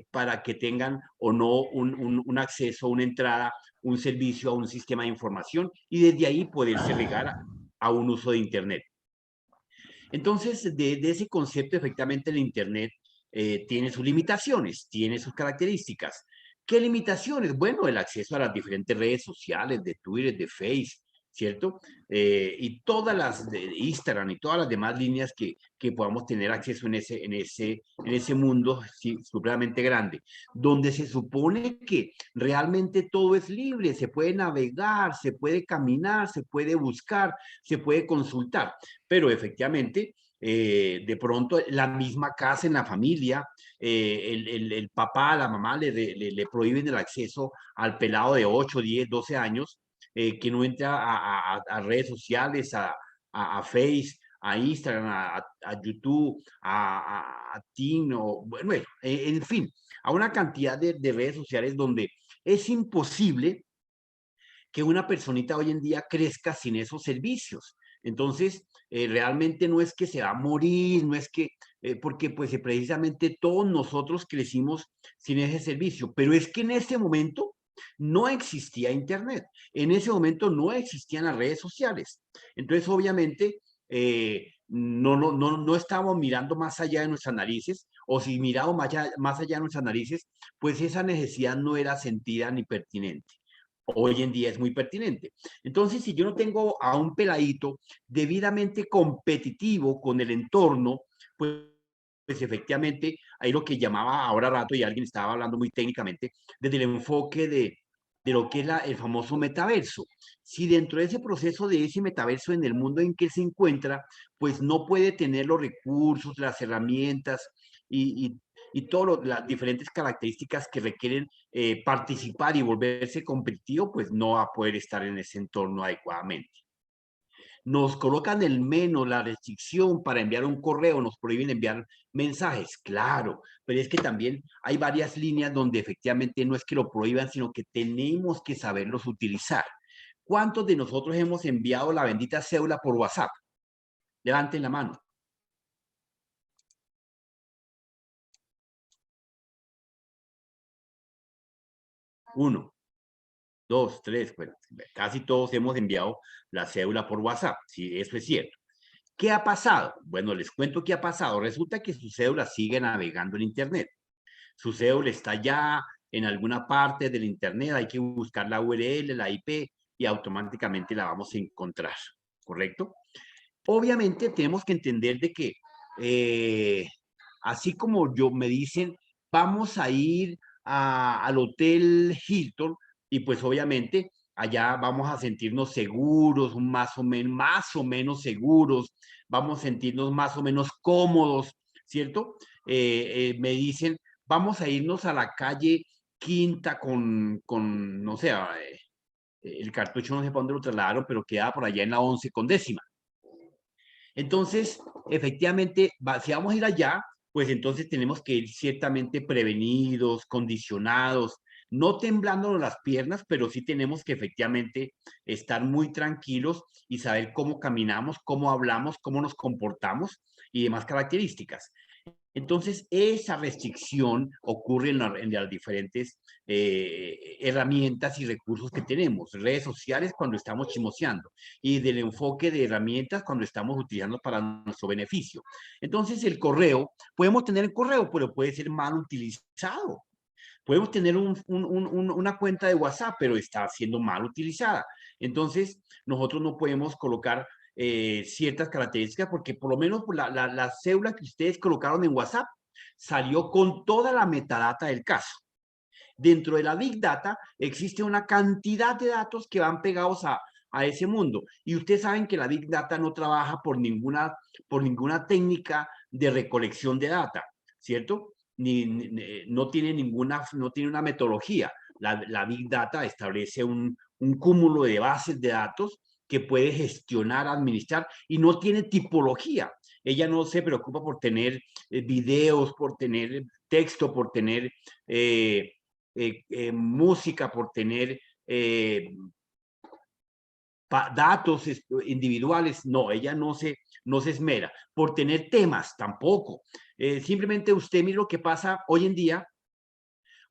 para que tengan o no un acceso, una entrada, un servicio a un sistema de información y desde ahí poderse llegar a un uso de Internet. Entonces, de ese concepto, efectivamente, el Internet tiene sus limitaciones, tiene sus características. ¿Qué limitaciones? Bueno, el acceso a las diferentes redes sociales, de Twitter, de Facebook, ¿cierto? Y todas las de Instagram y todas las demás líneas que podamos tener acceso en ese mundo supremamente grande, donde se supone que realmente todo es libre, se puede navegar, se puede caminar, se puede buscar, se puede consultar, pero efectivamente, de pronto la misma casa en la familia, el papá, la mamá le prohíben el acceso al pelado de 8, 10, 12 años, que no entra a redes sociales, a Face, a Instagram, a YouTube, a Tino, bueno, en fin, a una cantidad de redes sociales donde es imposible que una personita hoy en día crezca sin esos servicios. Entonces, realmente no es que se va a morir, no es que, porque pues precisamente todos nosotros crecimos sin ese servicio, pero es que en ese momento no existía Internet, en ese momento no existían las redes sociales. Entonces, obviamente, no estábamos mirando más allá de nuestras narices, o si mirábamos más allá de nuestras narices, pues esa necesidad no era sentida ni pertinente. hoy en día es muy pertinente. Entonces, si yo no tengo a un peladito debidamente competitivo con el entorno, pues efectivamente, hay lo que llamaba ahora rato, y alguien estaba hablando muy técnicamente, desde el enfoque de lo que es el famoso metaverso. Si dentro de ese proceso de ese metaverso, en el mundo en que se encuentra, pues no puede tener los recursos, las herramientas y todas las diferentes características que requieren participar y volverse competitivo, pues no va a poder estar en ese entorno adecuadamente. Nos colocan el menos, la restricción para enviar un correo, nos prohíben enviar mensajes, claro, pero es que también hay varias líneas donde efectivamente no es que lo prohíban, sino que tenemos que saberlos utilizar. ¿Cuántos de nosotros hemos enviado la bendita cédula por WhatsApp? Levanten la mano. Uno, dos, tres, bueno, casi todos hemos enviado la cédula por WhatsApp, sí, eso es cierto. ¿Qué ha pasado? Bueno, les cuento qué ha pasado. Resulta que su cédula sigue navegando en Internet. Su cédula está ya en alguna parte del Internet, hay que buscar la URL, la IP, y automáticamente la vamos a encontrar, ¿correcto? Obviamente tenemos que entender de que, así como me dicen, vamos a ir al Hotel Hilton, y pues obviamente allá vamos a sentirnos seguros, más o menos seguros, vamos a sentirnos más o menos cómodos, ¿cierto? Me dicen, vamos a irnos a la calle Quinta no sé, el cartucho no sé para dónde lo trasladaron, pero queda por allá en la 11 con décima. Entonces, efectivamente, si vamos a ir allá, pues entonces tenemos que ir ciertamente prevenidos, condicionados, no temblándonos las piernas, pero sí tenemos que efectivamente estar muy tranquilos y saber cómo caminamos, cómo hablamos, cómo nos comportamos y demás características. Entonces, esa restricción ocurre en las diferentes herramientas y recursos que tenemos. Redes sociales cuando estamos chismoseando, y del enfoque de herramientas cuando estamos utilizando para nuestro beneficio. Entonces, el correo, podemos tener el correo, pero puede ser mal utilizado. Podemos tener una cuenta de WhatsApp, pero está siendo mal utilizada. Entonces, nosotros no podemos colocar ciertas características, porque por lo menos la cédula que ustedes colocaron en WhatsApp salió con toda la metadata del caso. Dentro de la Big Data existe una cantidad de datos que van pegados a ese mundo. Y ustedes saben que la Big Data no trabaja por ninguna técnica de recolección de data, ¿cierto? No tiene una metodología. La Big Data establece un cúmulo de bases de datos que puede gestionar, administrar, y no tiene tipología. Ella no se preocupa por tener videos, por tener texto, por tener música, por tener datos individuales. No, ella no se esmera. Por tener temas, tampoco. Simplemente usted mire lo que pasa hoy en día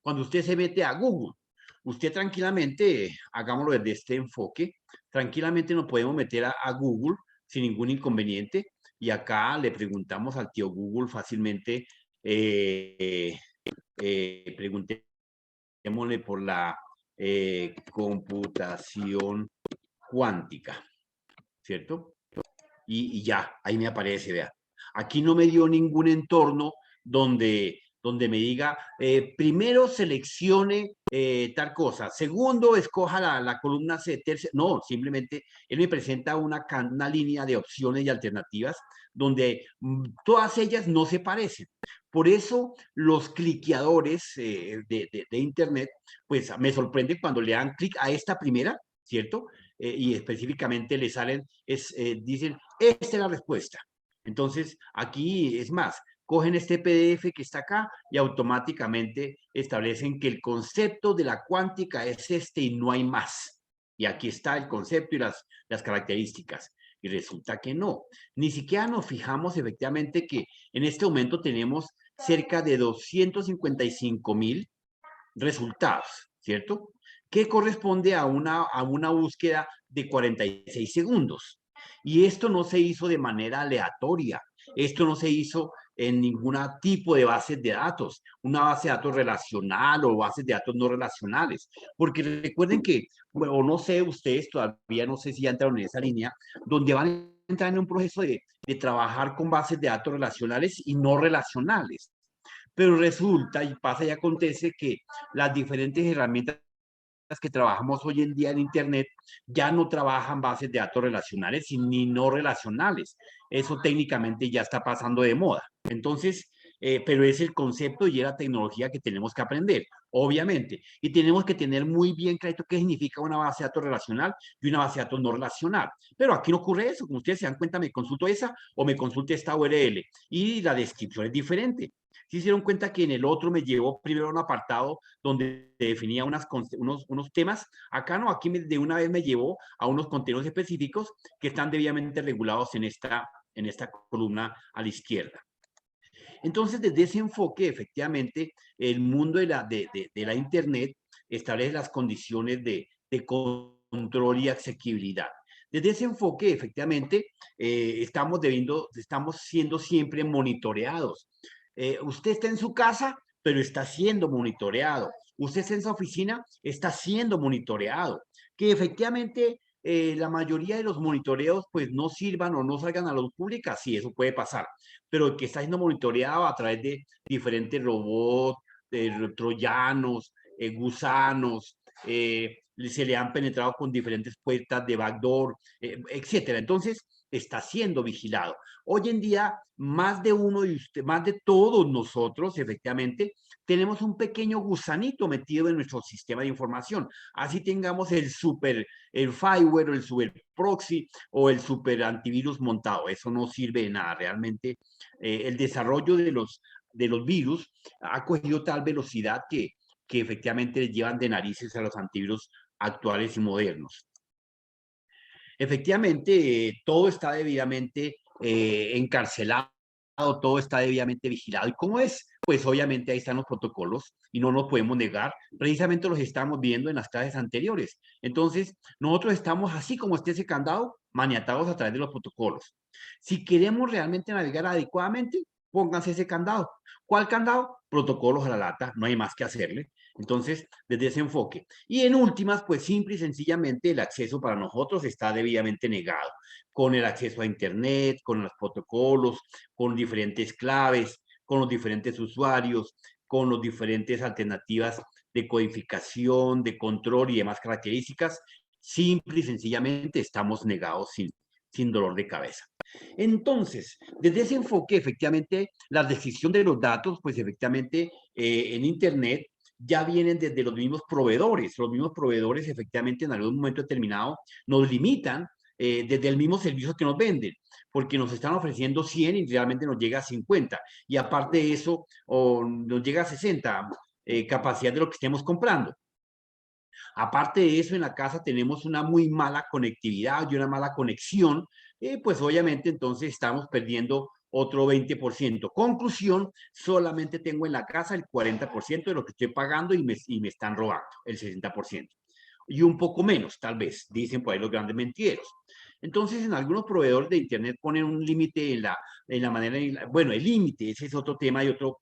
cuando usted se mete a Google. Usted tranquilamente, hagámoslo desde este enfoque, tranquilamente nos podemos meter a Google sin ningún inconveniente, y acá le preguntamos al tío Google fácilmente, preguntémosle por la computación cuántica, ¿cierto? Y ya, ahí me aparece, vea. Aquí no me dio ningún entorno donde me diga, primero seleccione tal cosa, segundo escoja la columna C, tercero. No, simplemente él me presenta una línea de opciones y alternativas donde todas ellas no se parecen. Por eso los cliqueadores de Internet, pues me sorprende cuando le dan clic a esta primera, ¿cierto? Y específicamente le salen, dicen, esta es la respuesta. Entonces, aquí es más, cogen este PDF que está acá y automáticamente establecen que el concepto de la cuántica es este y no hay más. Y aquí está el concepto y las características. Y resulta que no. Ni siquiera nos fijamos efectivamente que en este momento tenemos cerca de 255,000 resultados, ¿cierto? Que corresponde a una búsqueda de 46 segundos. Y esto no se hizo de manera aleatoria. Esto no se hizo en ningún tipo de bases de datos, una base de datos relacional o bases de datos no relacionales, porque recuerden que, bueno, o no sé, ustedes todavía no sé si ya entraron en esa línea, donde van a entrar en un proceso de trabajar con bases de datos relacionales y no relacionales. Pero resulta y pasa y acontece que las diferentes herramientas que trabajamos hoy en día en Internet ya no trabajan bases de datos relacionales ni no relacionales. Eso técnicamente ya está pasando de moda. Entonces, pero es el concepto y es la tecnología que tenemos que aprender, obviamente. Y tenemos que tener muy bien claro qué significa una base de datos relacional y una base de datos no relacional. Pero aquí no ocurre eso. Como ustedes se dan cuenta, me consulto esa o me consulto esta URL y la descripción es diferente. Se hicieron cuenta que en el otro me llevó primero a un apartado donde definía unos temas. Acá no, aquí de una vez me llevó a unos contenidos específicos que están debidamente regulados en esta columna a la izquierda. Entonces, desde ese enfoque, efectivamente, el mundo de la Internet establece las condiciones de control y asequibilidad. Desde ese enfoque, efectivamente, estamos siendo siempre monitoreados. Usted está en su casa, pero está siendo monitoreado. Usted está en su oficina, está siendo monitoreado. Que efectivamente la mayoría de los monitoreos pues no sirvan o no salgan a la luz pública, sí, eso puede pasar. Pero que está siendo monitoreado a través de diferentes robots, troyanos, gusanos, se le han penetrado con diferentes puertas de backdoor, etcétera. Entonces, está siendo vigilado. Hoy en día, más de uno de ustedes, más de todos nosotros, efectivamente, tenemos un pequeño gusanito metido en nuestro sistema de información. Así tengamos el fireware o el super proxy o el super antivirus montado. Eso no sirve de nada. Realmente, el desarrollo de los virus ha cogido tal velocidad que efectivamente llevan de narices a los antivirus actuales y modernos. Efectivamente, todo está debidamente encarcelado, todo está debidamente vigilado. ¿Y cómo es? Pues obviamente ahí están los protocolos y no nos podemos negar. Precisamente los estamos viendo en las clases anteriores. Entonces, nosotros estamos así como esté ese candado, maniatados a través de los protocolos. Si queremos realmente navegar adecuadamente, pónganse ese candado. ¿Cuál candado? Protocolos a la lata, no hay más que hacerle. Entonces, desde ese enfoque. Y en últimas, pues simple y sencillamente el acceso para nosotros está debidamente negado, con el acceso a Internet, con los protocolos, con diferentes claves, con los diferentes usuarios, con las diferentes alternativas de codificación, de control y demás características. Simple y sencillamente estamos negados sin dolor de cabeza. Entonces, desde ese enfoque, efectivamente, la descripción de los datos, pues efectivamente en Internet ya vienen desde los mismos proveedores. Los mismos proveedores, efectivamente, en algún momento determinado, nos limitan desde el mismo servicio que nos venden, porque nos están ofreciendo 100 y realmente nos llega a 50. Y aparte de eso, nos llega a 60 capacidad de lo que estemos comprando. Aparte de eso, en la casa tenemos una muy mala conectividad y una mala conexión, pues obviamente entonces estamos perdiendo otro 20%. Conclusión, solamente tengo en la casa el 40% de lo que estoy pagando y me están robando el 60%. Y un poco menos, tal vez, dicen por ahí los grandes mentireros. Entonces, en algunos proveedores de Internet ponen un límite en la manera, bueno, el límite, ese es otro tema y otro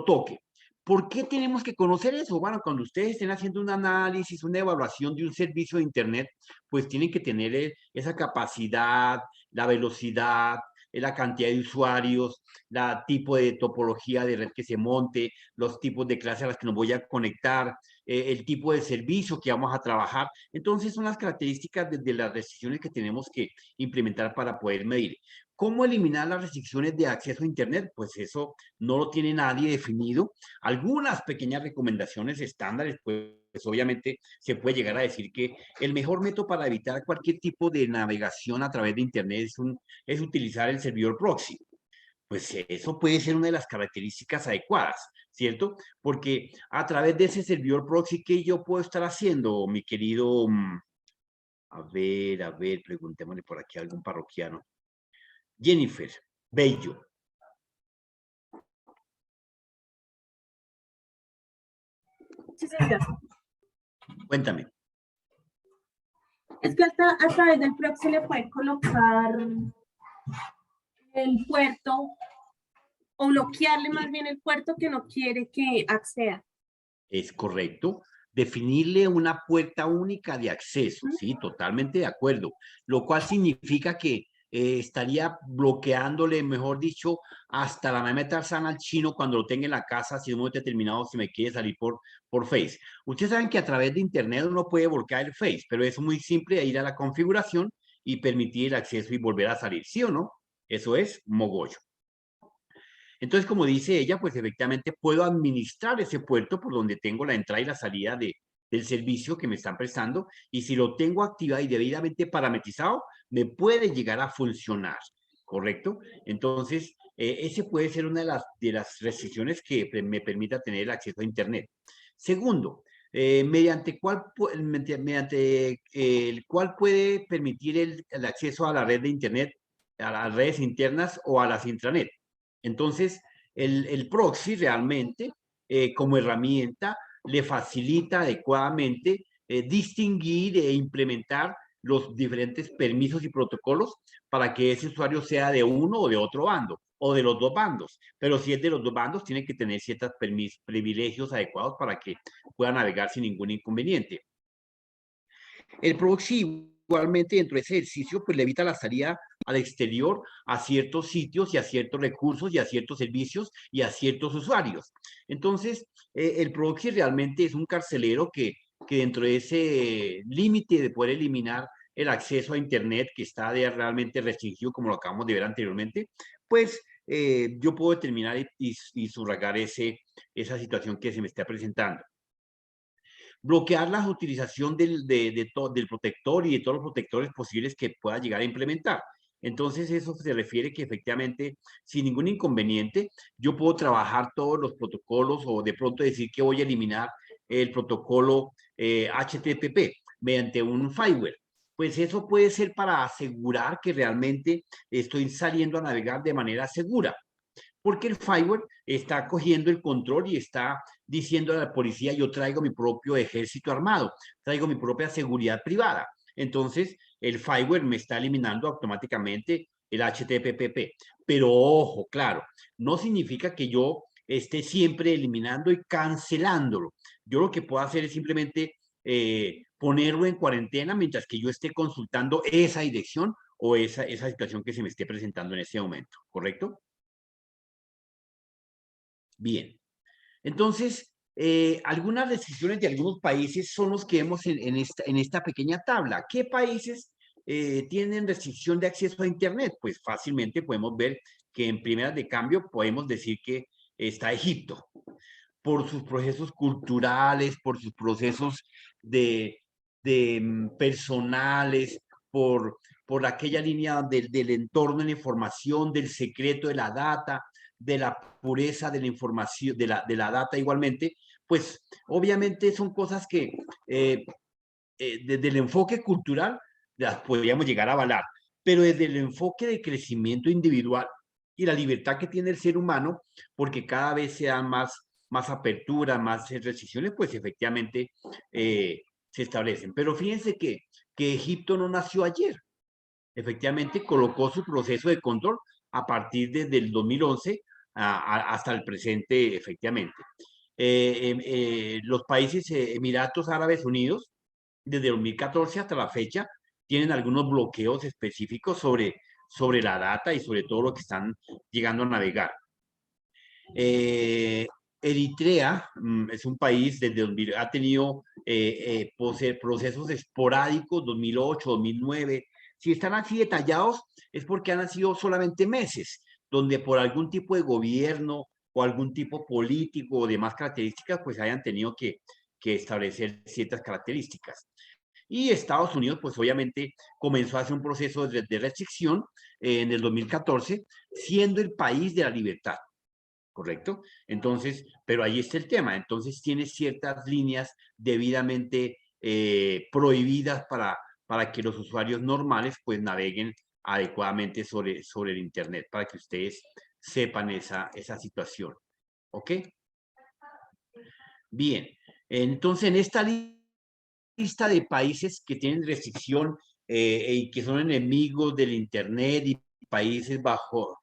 toque. ¿Por qué tenemos que conocer eso? Bueno, cuando ustedes estén haciendo un análisis, una evaluación de un servicio de Internet, pues tienen que tener esa capacidad, la velocidad, la cantidad de usuarios, la tipo de topología de red que se monte, los tipos de clases a las que nos voy a conectar, el tipo de servicio que vamos a trabajar. Entonces son las características de las restricciones que tenemos que implementar para poder medir. ¿Cómo eliminar las restricciones de acceso a Internet? Pues eso no lo tiene nadie definido. Algunas pequeñas recomendaciones estándares, pues obviamente se puede llegar a decir que el mejor método para evitar cualquier tipo de navegación a través de Internet es utilizar el servidor proxy. Pues eso puede ser una de las características adecuadas, ¿cierto? Porque a través de ese servidor proxy, ¿qué yo puedo estar haciendo, mi querido? A ver, preguntémosle por aquí a algún parroquiano. Jennifer Bello. Sí, señor. Cuéntame. Es que a través del proxy le puede colocar el puerto o bloquearle más bien el puerto que no quiere que acceda. Es correcto. Definirle una puerta única de acceso, sí, totalmente de acuerdo. Lo cual significa que estaría bloqueándole, mejor dicho, hasta la mamá Tarzán al chino cuando lo tenga en la casa, si en un momento determinado se me quiere salir por Face. Ustedes saben que a través de Internet uno puede bloquear el Face, pero es muy simple ir a la configuración y permitir el acceso y volver a salir, ¿sí o no? Eso es mogollo. Entonces, como dice ella, pues efectivamente puedo administrar ese puerto por donde tengo la entrada y la salida del servicio que me están prestando, y si lo tengo activado y debidamente parametrizado, me puede llegar a funcionar, ¿correcto? Entonces, ese puede ser una de las restricciones que me permita tener el acceso a Internet. Segundo, mediante el cual puede permitir el acceso a la red de Internet, a las redes internas o a las intranet. Entonces, el proxy realmente, como herramienta, le facilita adecuadamente distinguir e implementar los diferentes permisos y protocolos para que ese usuario sea de uno o de otro bando, o de los dos bandos. Pero si es de los dos bandos, tiene que tener ciertos privilegios adecuados para que pueda navegar sin ningún inconveniente. El proxy, igualmente, dentro de ese ejercicio, pues le evita la salida al exterior a ciertos sitios y a ciertos recursos y a ciertos servicios y a ciertos usuarios. Entonces, el proxy realmente es un carcelero que dentro de ese límite de poder eliminar el acceso a Internet que está realmente restringido, como lo acabamos de ver anteriormente, pues yo puedo determinar y subrayar esa situación que se me está presentando. Bloquear la utilización del protector y de todos los protectores posibles que pueda llegar a implementar. Entonces, eso se refiere que efectivamente, sin ningún inconveniente, yo puedo trabajar todos los protocolos o de pronto decir que voy a eliminar el protocolo HTTP mediante un firewall. Pues eso puede ser para asegurar que realmente estoy saliendo a navegar de manera segura. Porque el firewall está cogiendo el control y está diciendo a la policía, yo traigo mi propio ejército armado, traigo mi propia seguridad privada. Entonces, el firewall me está eliminando automáticamente el HTTP. Pero ojo, claro, no significa que yo esté siempre eliminando y cancelándolo. Yo lo que puedo hacer es simplemente ponerlo en cuarentena mientras que yo esté consultando esa dirección o esa situación que se me esté presentando en ese momento, ¿correcto? Bien. Entonces, algunas restricciones de algunos países son los que vemos en esta pequeña tabla. ¿Qué países tienen restricción de acceso a Internet? Pues fácilmente podemos ver que en primeras de cambio podemos decir que está Egipto, por sus procesos culturales, por sus procesos personales, por aquella línea del entorno de la información, del secreto de la data, de la pureza de la información, de la data igualmente, pues obviamente son cosas que desde el enfoque cultural las podríamos llegar a avalar, pero desde el enfoque de crecimiento individual y la libertad que tiene el ser humano, porque cada vez se da más apertura, más restricciones, pues efectivamente se establecen. Pero fíjense que Egipto no nació ayer. Efectivamente colocó su proceso de control a partir desde el 2011 hasta el presente, efectivamente. Los países Emiratos Árabes Unidos, desde 2014 hasta la fecha, tienen algunos bloqueos específicos sobre la data y sobre todo lo que están llegando a navegar. Eritrea es un país desde ha tenido procesos esporádicos, 2008, 2009. Si están así detallados es porque han sido solamente meses, donde por algún tipo de gobierno o algún tipo político o demás características, pues hayan tenido que establecer ciertas características. Y Estados Unidos, pues obviamente comenzó a hacer un proceso de restricción en el 2014, siendo el país de la libertad. ¿Correcto? Entonces, pero ahí está el tema. Entonces tiene ciertas líneas debidamente prohibidas para que los usuarios normales pues naveguen adecuadamente sobre el Internet, para que ustedes sepan esa situación. ¿Ok? Bien. Entonces, en esta lista de países que tienen restricción y que son enemigos del Internet y países bajo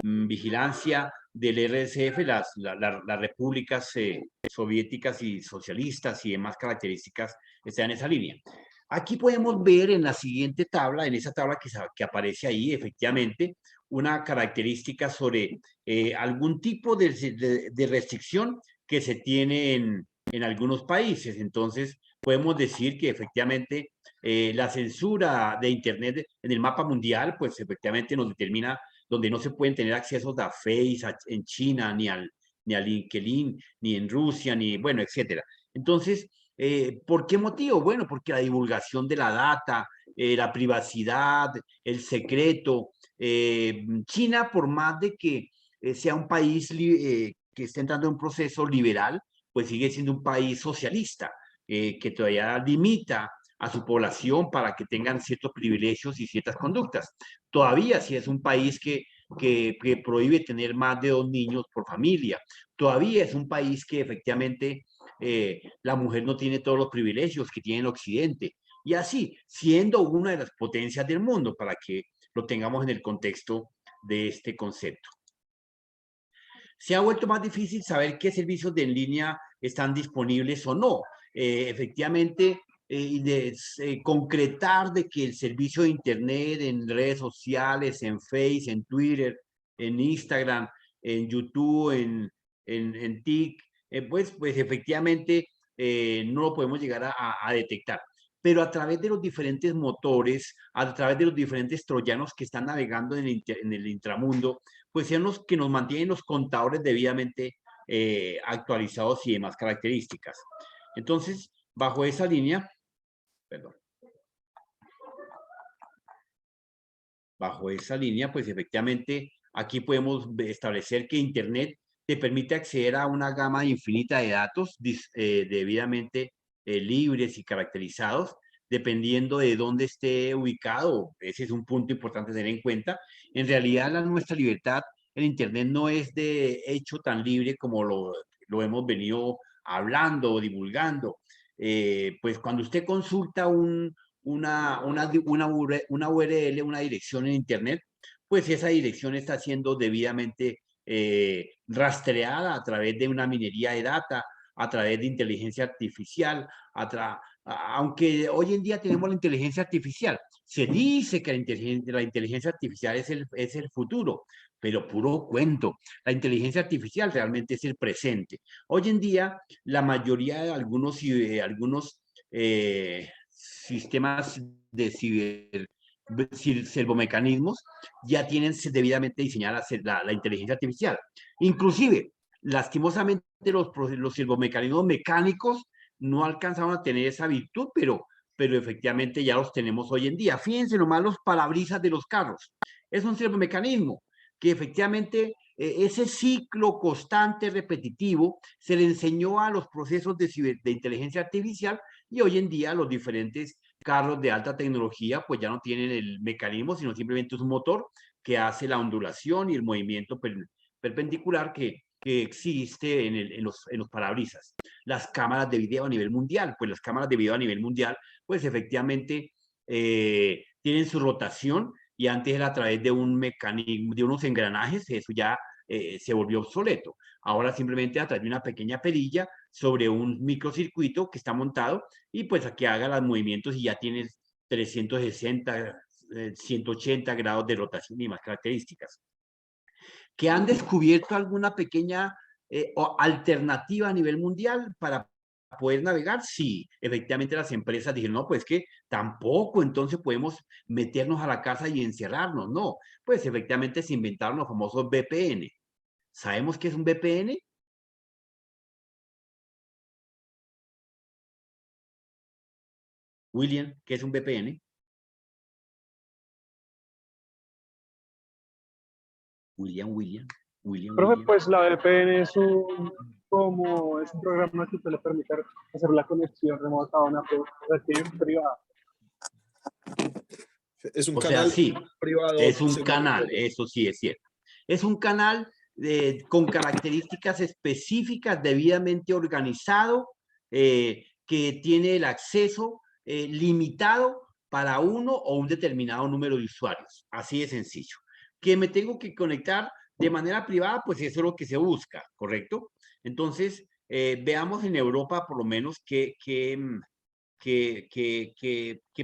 vigilancia del RSF, las repúblicas soviéticas y socialistas y demás características están en esa línea. Aquí podemos ver en la siguiente tabla, en esa tabla que aparece ahí, efectivamente, una característica sobre algún tipo de restricción que se tiene en algunos países. Entonces, podemos decir que efectivamente la censura de Internet en el mapa mundial, pues efectivamente nos determina donde no se pueden tener accesos a Face en China, ni a LinkedIn, ni en Rusia, ni bueno, etcétera. Entonces, ¿por qué motivo? Bueno, porque la divulgación de la data, la privacidad, el secreto. China, por más de que sea un país que esté entrando en un proceso liberal, pues sigue siendo un país socialista, que todavía limita a su población para que tengan ciertos privilegios y ciertas conductas. Todavía sí es un país que prohíbe tener más de 2 niños por familia. Todavía es un país que efectivamente la mujer no tiene todos los privilegios que tiene el Occidente. Y así, siendo una de las potencias del mundo, para que lo tengamos en el contexto de este concepto. Se ha vuelto más difícil saber qué servicios de en línea están disponibles o no. Efectivamente, concretar de que el servicio de Internet en redes sociales, en Facebook, en Twitter, en Instagram, en YouTube, en TIC, pues efectivamente no lo podemos llegar a detectar. Pero a través de los diferentes motores, a través de los diferentes troyanos que están navegando en el intramundo, pues son los que nos mantienen los contadores debidamente actualizados y demás características. Entonces, bajo esa línea, bajo esa línea, pues efectivamente aquí podemos establecer que Internet te permite acceder a una gama infinita de datos debidamente libres y caracterizados, dependiendo de dónde esté ubicado. Ese es un punto importante a tener en cuenta. En realidad, nuestra libertad en Internet no es de hecho tan libre como lo hemos venido hablando o divulgando. Pues cuando usted consulta una URL, una dirección en Internet, pues esa dirección está siendo debidamente rastreada a través de una minería de data, a través de inteligencia artificial, aunque hoy en día tenemos la inteligencia artificial. Se dice que la inteligencia artificial es el futuro, pero puro cuento. La inteligencia artificial realmente es el presente. Hoy en día, la mayoría de algunos sistemas de servomecanismos ya tienen debidamente diseñada la inteligencia artificial. Inclusive, lastimosamente, los servomecanismos mecánicos no alcanzaron a tener esa virtud, pero efectivamente ya los tenemos hoy en día. Fíjense nomás los parabrisas de los carros. Es un servomecanismo que efectivamente ese ciclo constante, repetitivo, se le enseñó a los procesos de inteligencia artificial, y hoy en día los diferentes carros de alta tecnología pues ya no tienen el mecanismo, sino simplemente es un motor que hace la ondulación y el movimiento perpendicular que existe en los parabrisas. Las cámaras de video a nivel mundial, pues las cámaras de video a nivel mundial, pues efectivamente tienen su rotación, y antes era a través de un mecanismo, de unos engranajes, eso ya se volvió obsoleto. Ahora simplemente a través de una pequeña perilla sobre un microcircuito que está montado, y pues aquí haga los movimientos y ya tienes 360, 180 grados de rotación y más características. ¿Que han descubierto alguna pequeña alternativa a nivel mundial para poder navegar? Sí, efectivamente las empresas dijeron, no, pues que tampoco entonces podemos meternos a la casa y encerrarnos, no. Pues efectivamente se inventaron los famosos VPN. ¿Sabemos qué es un VPN? William, ¿qué es un VPN? William. Profe, pues la VPN es un programa que te le permite hacer la conexión remota a una red privada. Es un O canal sea, sí, privado. es un canal, eso sí es cierto. Es un canal con características específicas, debidamente organizado, que tiene el acceso limitado para uno o un determinado número de usuarios. Así de sencillo. Que me tengo que conectar de manera privada, pues eso es lo que se busca, ¿correcto? Entonces, veamos en Europa por lo menos qué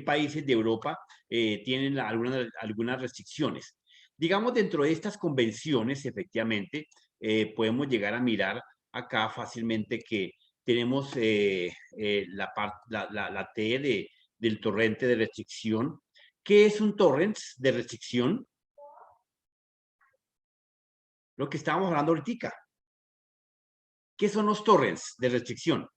países de Europa tienen algunas restricciones. Digamos, dentro de estas convenciones, efectivamente, podemos llegar a mirar acá fácilmente que tenemos la T del torrente de restricción. ¿Qué es un torrent de restricción? Lo que estábamos hablando ahorita. ¿Qué son los torrents de restricción?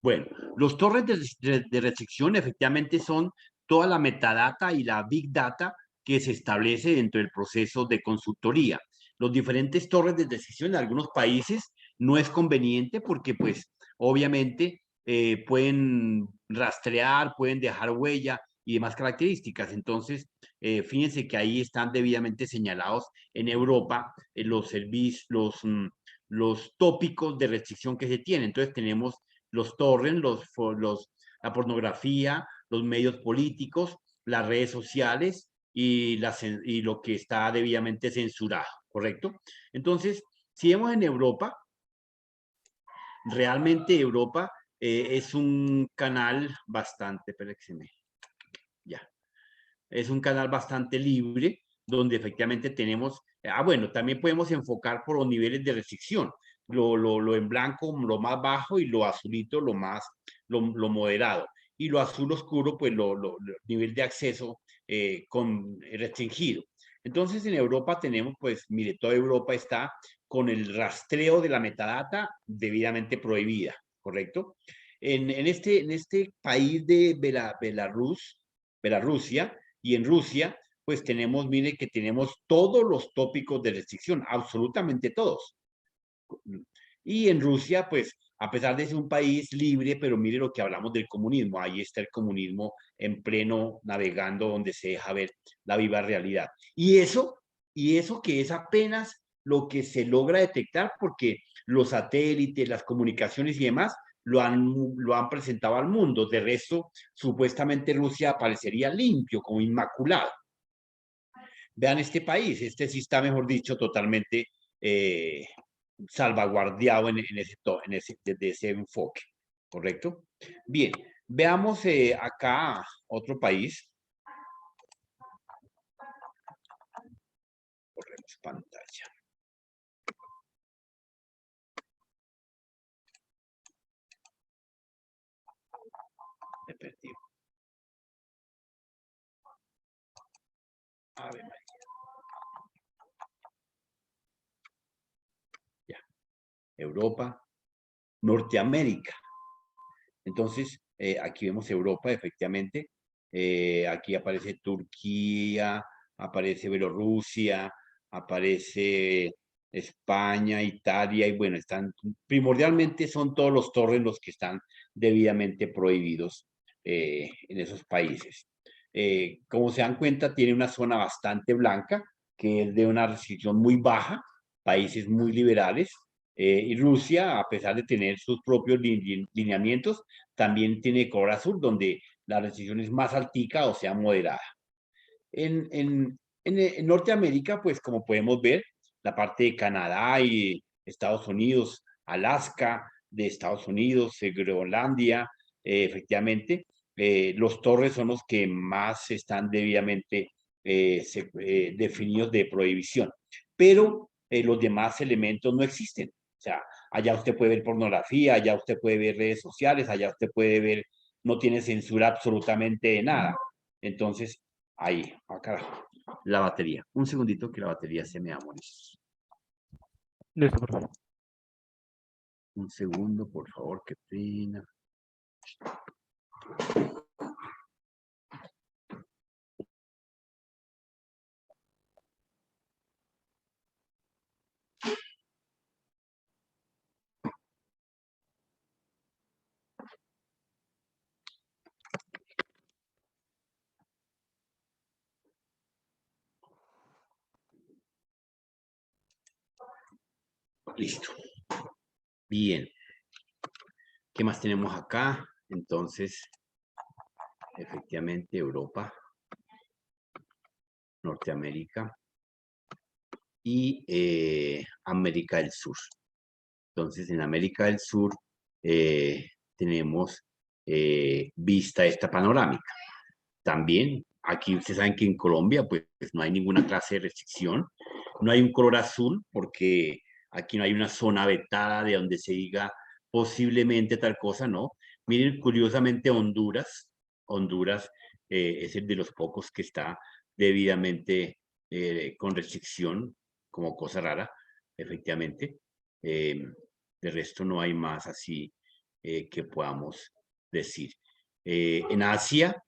Bueno, los torrents de restricción efectivamente son toda la metadata y la big data que se establece dentro del proceso de consultoría. Los diferentes torrents de restricción en algunos países no es conveniente porque, pues, obviamente pueden rastrear, pueden dejar huella y demás características. Entonces, fíjense que ahí están debidamente señalados en Europa los servicios, los tópicos de restricción que se tienen. Entonces, tenemos los torrents, la pornografía, los medios políticos, las redes sociales y lo que está debidamente censurado, ¿correcto? Entonces, si vemos en Europa, realmente Europa es un canal bastante, es un canal bastante libre, donde efectivamente tenemos, bueno, también podemos enfocar por los niveles de restricción, lo en blanco, lo más bajo, y lo azulito, lo moderado. Y lo azul oscuro, pues nivel de acceso restringido. Entonces, en Europa tenemos, pues, mire, toda Europa está con el rastreo de la metadata debidamente prohibida, ¿correcto? En este país de Bielorrusia, y en Rusia, pues tenemos, mire que tenemos todos los tópicos de restricción, absolutamente todos. Y en Rusia, pues, a pesar de ser un país libre, pero mire lo que hablamos del comunismo, ahí está el comunismo en pleno navegando, donde se deja ver la viva realidad. Y eso que es apenas lo que se logra detectar, porque los satélites, las comunicaciones y demás lo han presentado al mundo. De resto, supuestamente Rusia aparecería limpio, como inmaculado. Vean este país, este sí está, mejor dicho, totalmente salvaguardiado desde ese enfoque, ¿correcto? Bien, veamos acá otro país. Corremos pantalla. Me perdí. A ver, ya. Europa, Norteamérica. Entonces, aquí vemos Europa, efectivamente. Aquí aparece Turquía, aparece Bielorrusia, aparece España, Italia, y bueno, primordialmente son todos los torrents los que están debidamente prohibidos en esos países. Como se dan cuenta, tiene una zona bastante blanca, que es de una restricción muy baja, países muy liberales. Y Rusia, a pesar de tener sus propios lineamientos, también tiene color azul, donde la restricción es más altica, o sea, moderada. En Norteamérica, pues como podemos ver, la parte de Canadá y Estados Unidos, Alaska de Estados Unidos, Groenlandia, efectivamente, los torres son los que más están debidamente definidos de prohibición. Pero los demás elementos no existen. O sea, allá usted puede ver pornografía, allá usted puede ver redes sociales, allá usted puede ver, no tiene censura absolutamente de nada. Entonces, ahí, acá, la batería. Un segundito que la batería se me va a morir. Listo, por favor. Un segundo, por favor, qué pena. Listo. Bien. ¿Qué más tenemos acá? Entonces, efectivamente, Europa, Norteamérica y América del Sur. Entonces, en América del Sur tenemos vista esta panorámica. También, aquí ustedes saben que en Colombia pues no hay ninguna clase de restricción, no hay un color azul porque aquí no hay una zona vetada de donde se diga posiblemente tal cosa, ¿no? Miren, curiosamente Honduras es el de los pocos que está debidamente con restricción, como cosa rara, efectivamente. De resto no hay más así que podamos decir. En Asia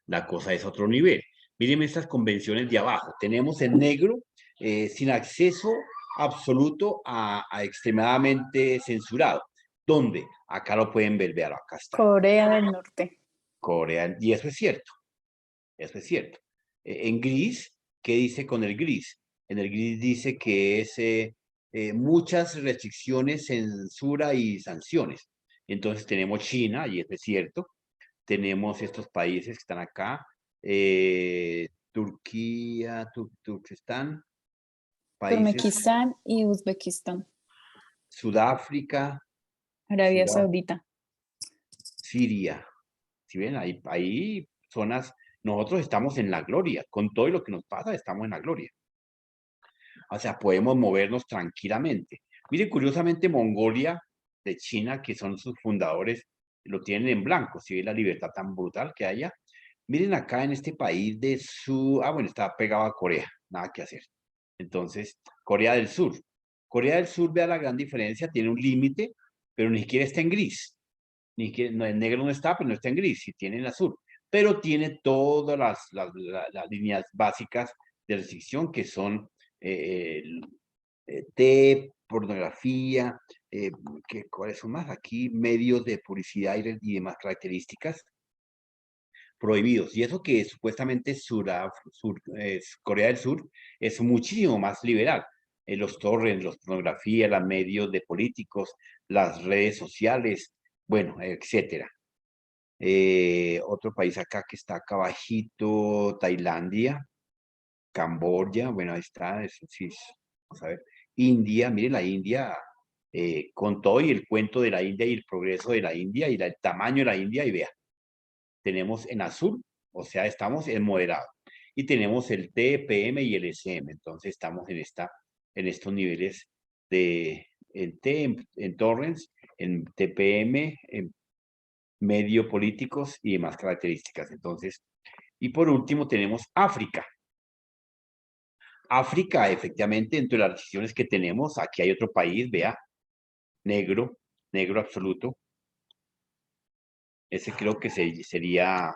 la cosa es otro nivel. Miren estas convenciones de abajo. Tenemos en negro sin acceso absoluto a extremadamente censurado. ¿Dónde? Acá lo pueden ver, vean, acá está. Corea del Norte. Corea, y eso es cierto. Eso es cierto. En gris, ¿qué dice con el gris? En el gris dice que es muchas restricciones, censura y sanciones. Entonces tenemos China, y eso es cierto. Tenemos estos países que están acá, Turquía, Turquestán, países, Turkmenistán y Uzbekistán. Sudáfrica, Arabia Saudita. Siria. ¿Sí ven? Hay zonas, nosotros estamos en la gloria, con todo lo que nos pasa estamos en la gloria. O sea, podemos movernos tranquilamente. Mire, curiosamente, Mongolia de China, que son sus fundadores, lo tienen en blanco. Si ve la libertad tan brutal que haya. Miren acá en este país de su... Ah, bueno, está pegado a Corea, nada que hacer. Entonces, Corea del Sur. Corea del Sur, vea la gran diferencia, tiene un límite, pero ni siquiera está en gris. Ni siquiera, no, en negro no está, pero no está en gris, sí tiene en azul. Pero tiene todas las líneas básicas de restricción que son pornografía, ¿cuáles son más? Aquí medios de publicidad y demás características prohibidos. Y eso que supuestamente Corea del Sur es muchísimo más liberal. Los torrents, los pornografía, los medios de políticos, las redes sociales, bueno, etcétera. Otro país acá que está acá abajito, Tailandia, Camboya, bueno, ahí está, eso sí, vamos a ver. India, miren la India, con todo y el cuento de la India y el progreso de la India y el tamaño de la India, y vea, tenemos en azul, o sea, estamos en moderado. Y tenemos el TPM y el SM, entonces estamos en estos niveles en T, en torrents, en TPM, en medio políticos y demás características. Entonces, y por último tenemos África. África, efectivamente, entre las decisiones que tenemos, aquí hay otro país, vea, negro, negro absoluto. Ese creo que sería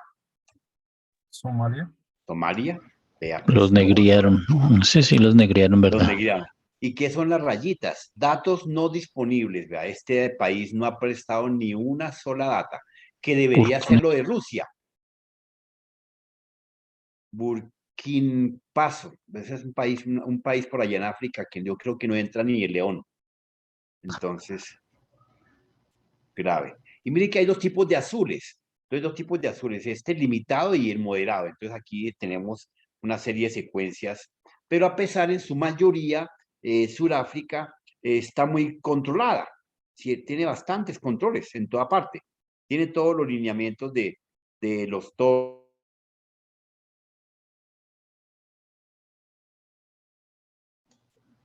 Somalia. Somalia. Vea, Los negriaron. Sí, los negriaron, los ¿verdad? negrianos. ¿Y qué son las rayitas? Datos no disponibles. Vea, este país no ha prestado ni una sola data, que debería ser lo de Rusia. Burkina Faso. Ese es un país por allá en África que yo creo que no entra ni el león. Entonces, grave. Y mire que hay dos tipos de azules. Entonces, dos tipos de azules, este limitado y el moderado. Entonces, aquí tenemos una serie de secuencias, pero a pesar en su mayoría, Sudáfrica está muy controlada. Sí, tiene bastantes controles en toda parte. Tiene todos los lineamientos de los todos.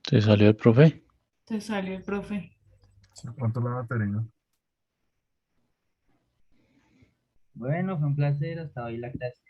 ¿Se salió el profe? Se salió el profe. ¿Cuánto la batería? Bueno, fue un placer, hasta hoy la clase.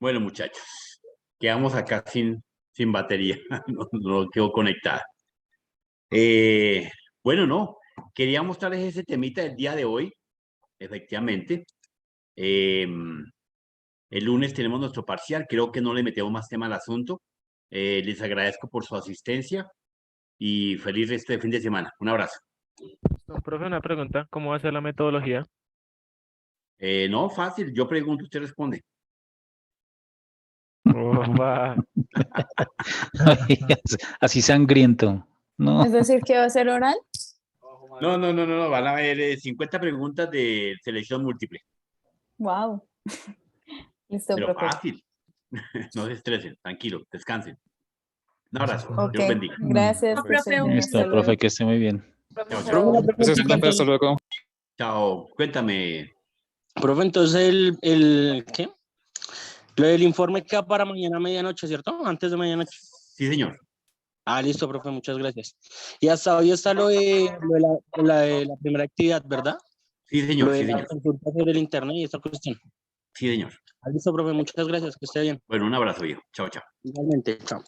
Bueno, muchachos, quedamos acá sin batería, no quedó conectada. Bueno, no, quería mostrarles ese temita del día de hoy, efectivamente. El lunes tenemos nuestro parcial, creo que no le metemos más tema al asunto. Les agradezco por su asistencia y feliz resto de fin de semana. Un abrazo. No, profe, una pregunta, ¿cómo va a ser la metodología? No, fácil, yo pregunto, usted responde. Oh, va. Así sangriento. No. Es decir, ¿que va a ser oral? No, van a haber 50 preguntas de selección múltiple, Wow. Listo, pero profe. fácil. No se estresen, tranquilo, descansen. Un abrazo, Ok, Dios bendiga. gracias, Profe, profe. un Listo, Hasta profe, luego. que esté muy bien. Chao, Profe, chao. una pregunta. Hasta luego. Chao, cuéntame. Profe, entonces ¿qué? Lo del informe queda para mañana a medianoche, ¿cierto? Antes de medianoche. Sí, señor. Ah, listo, profe, muchas gracias. Y hasta hoy está lo de la primera actividad, ¿verdad? Sí, Lo señor, de sí, la señor. consulta sobre el internet y esta cuestión. Sí, señor. Ah, listo, profe, muchas gracias, que esté bien. Bueno, un abrazo, viejo. Chao, chao. Igualmente, chao.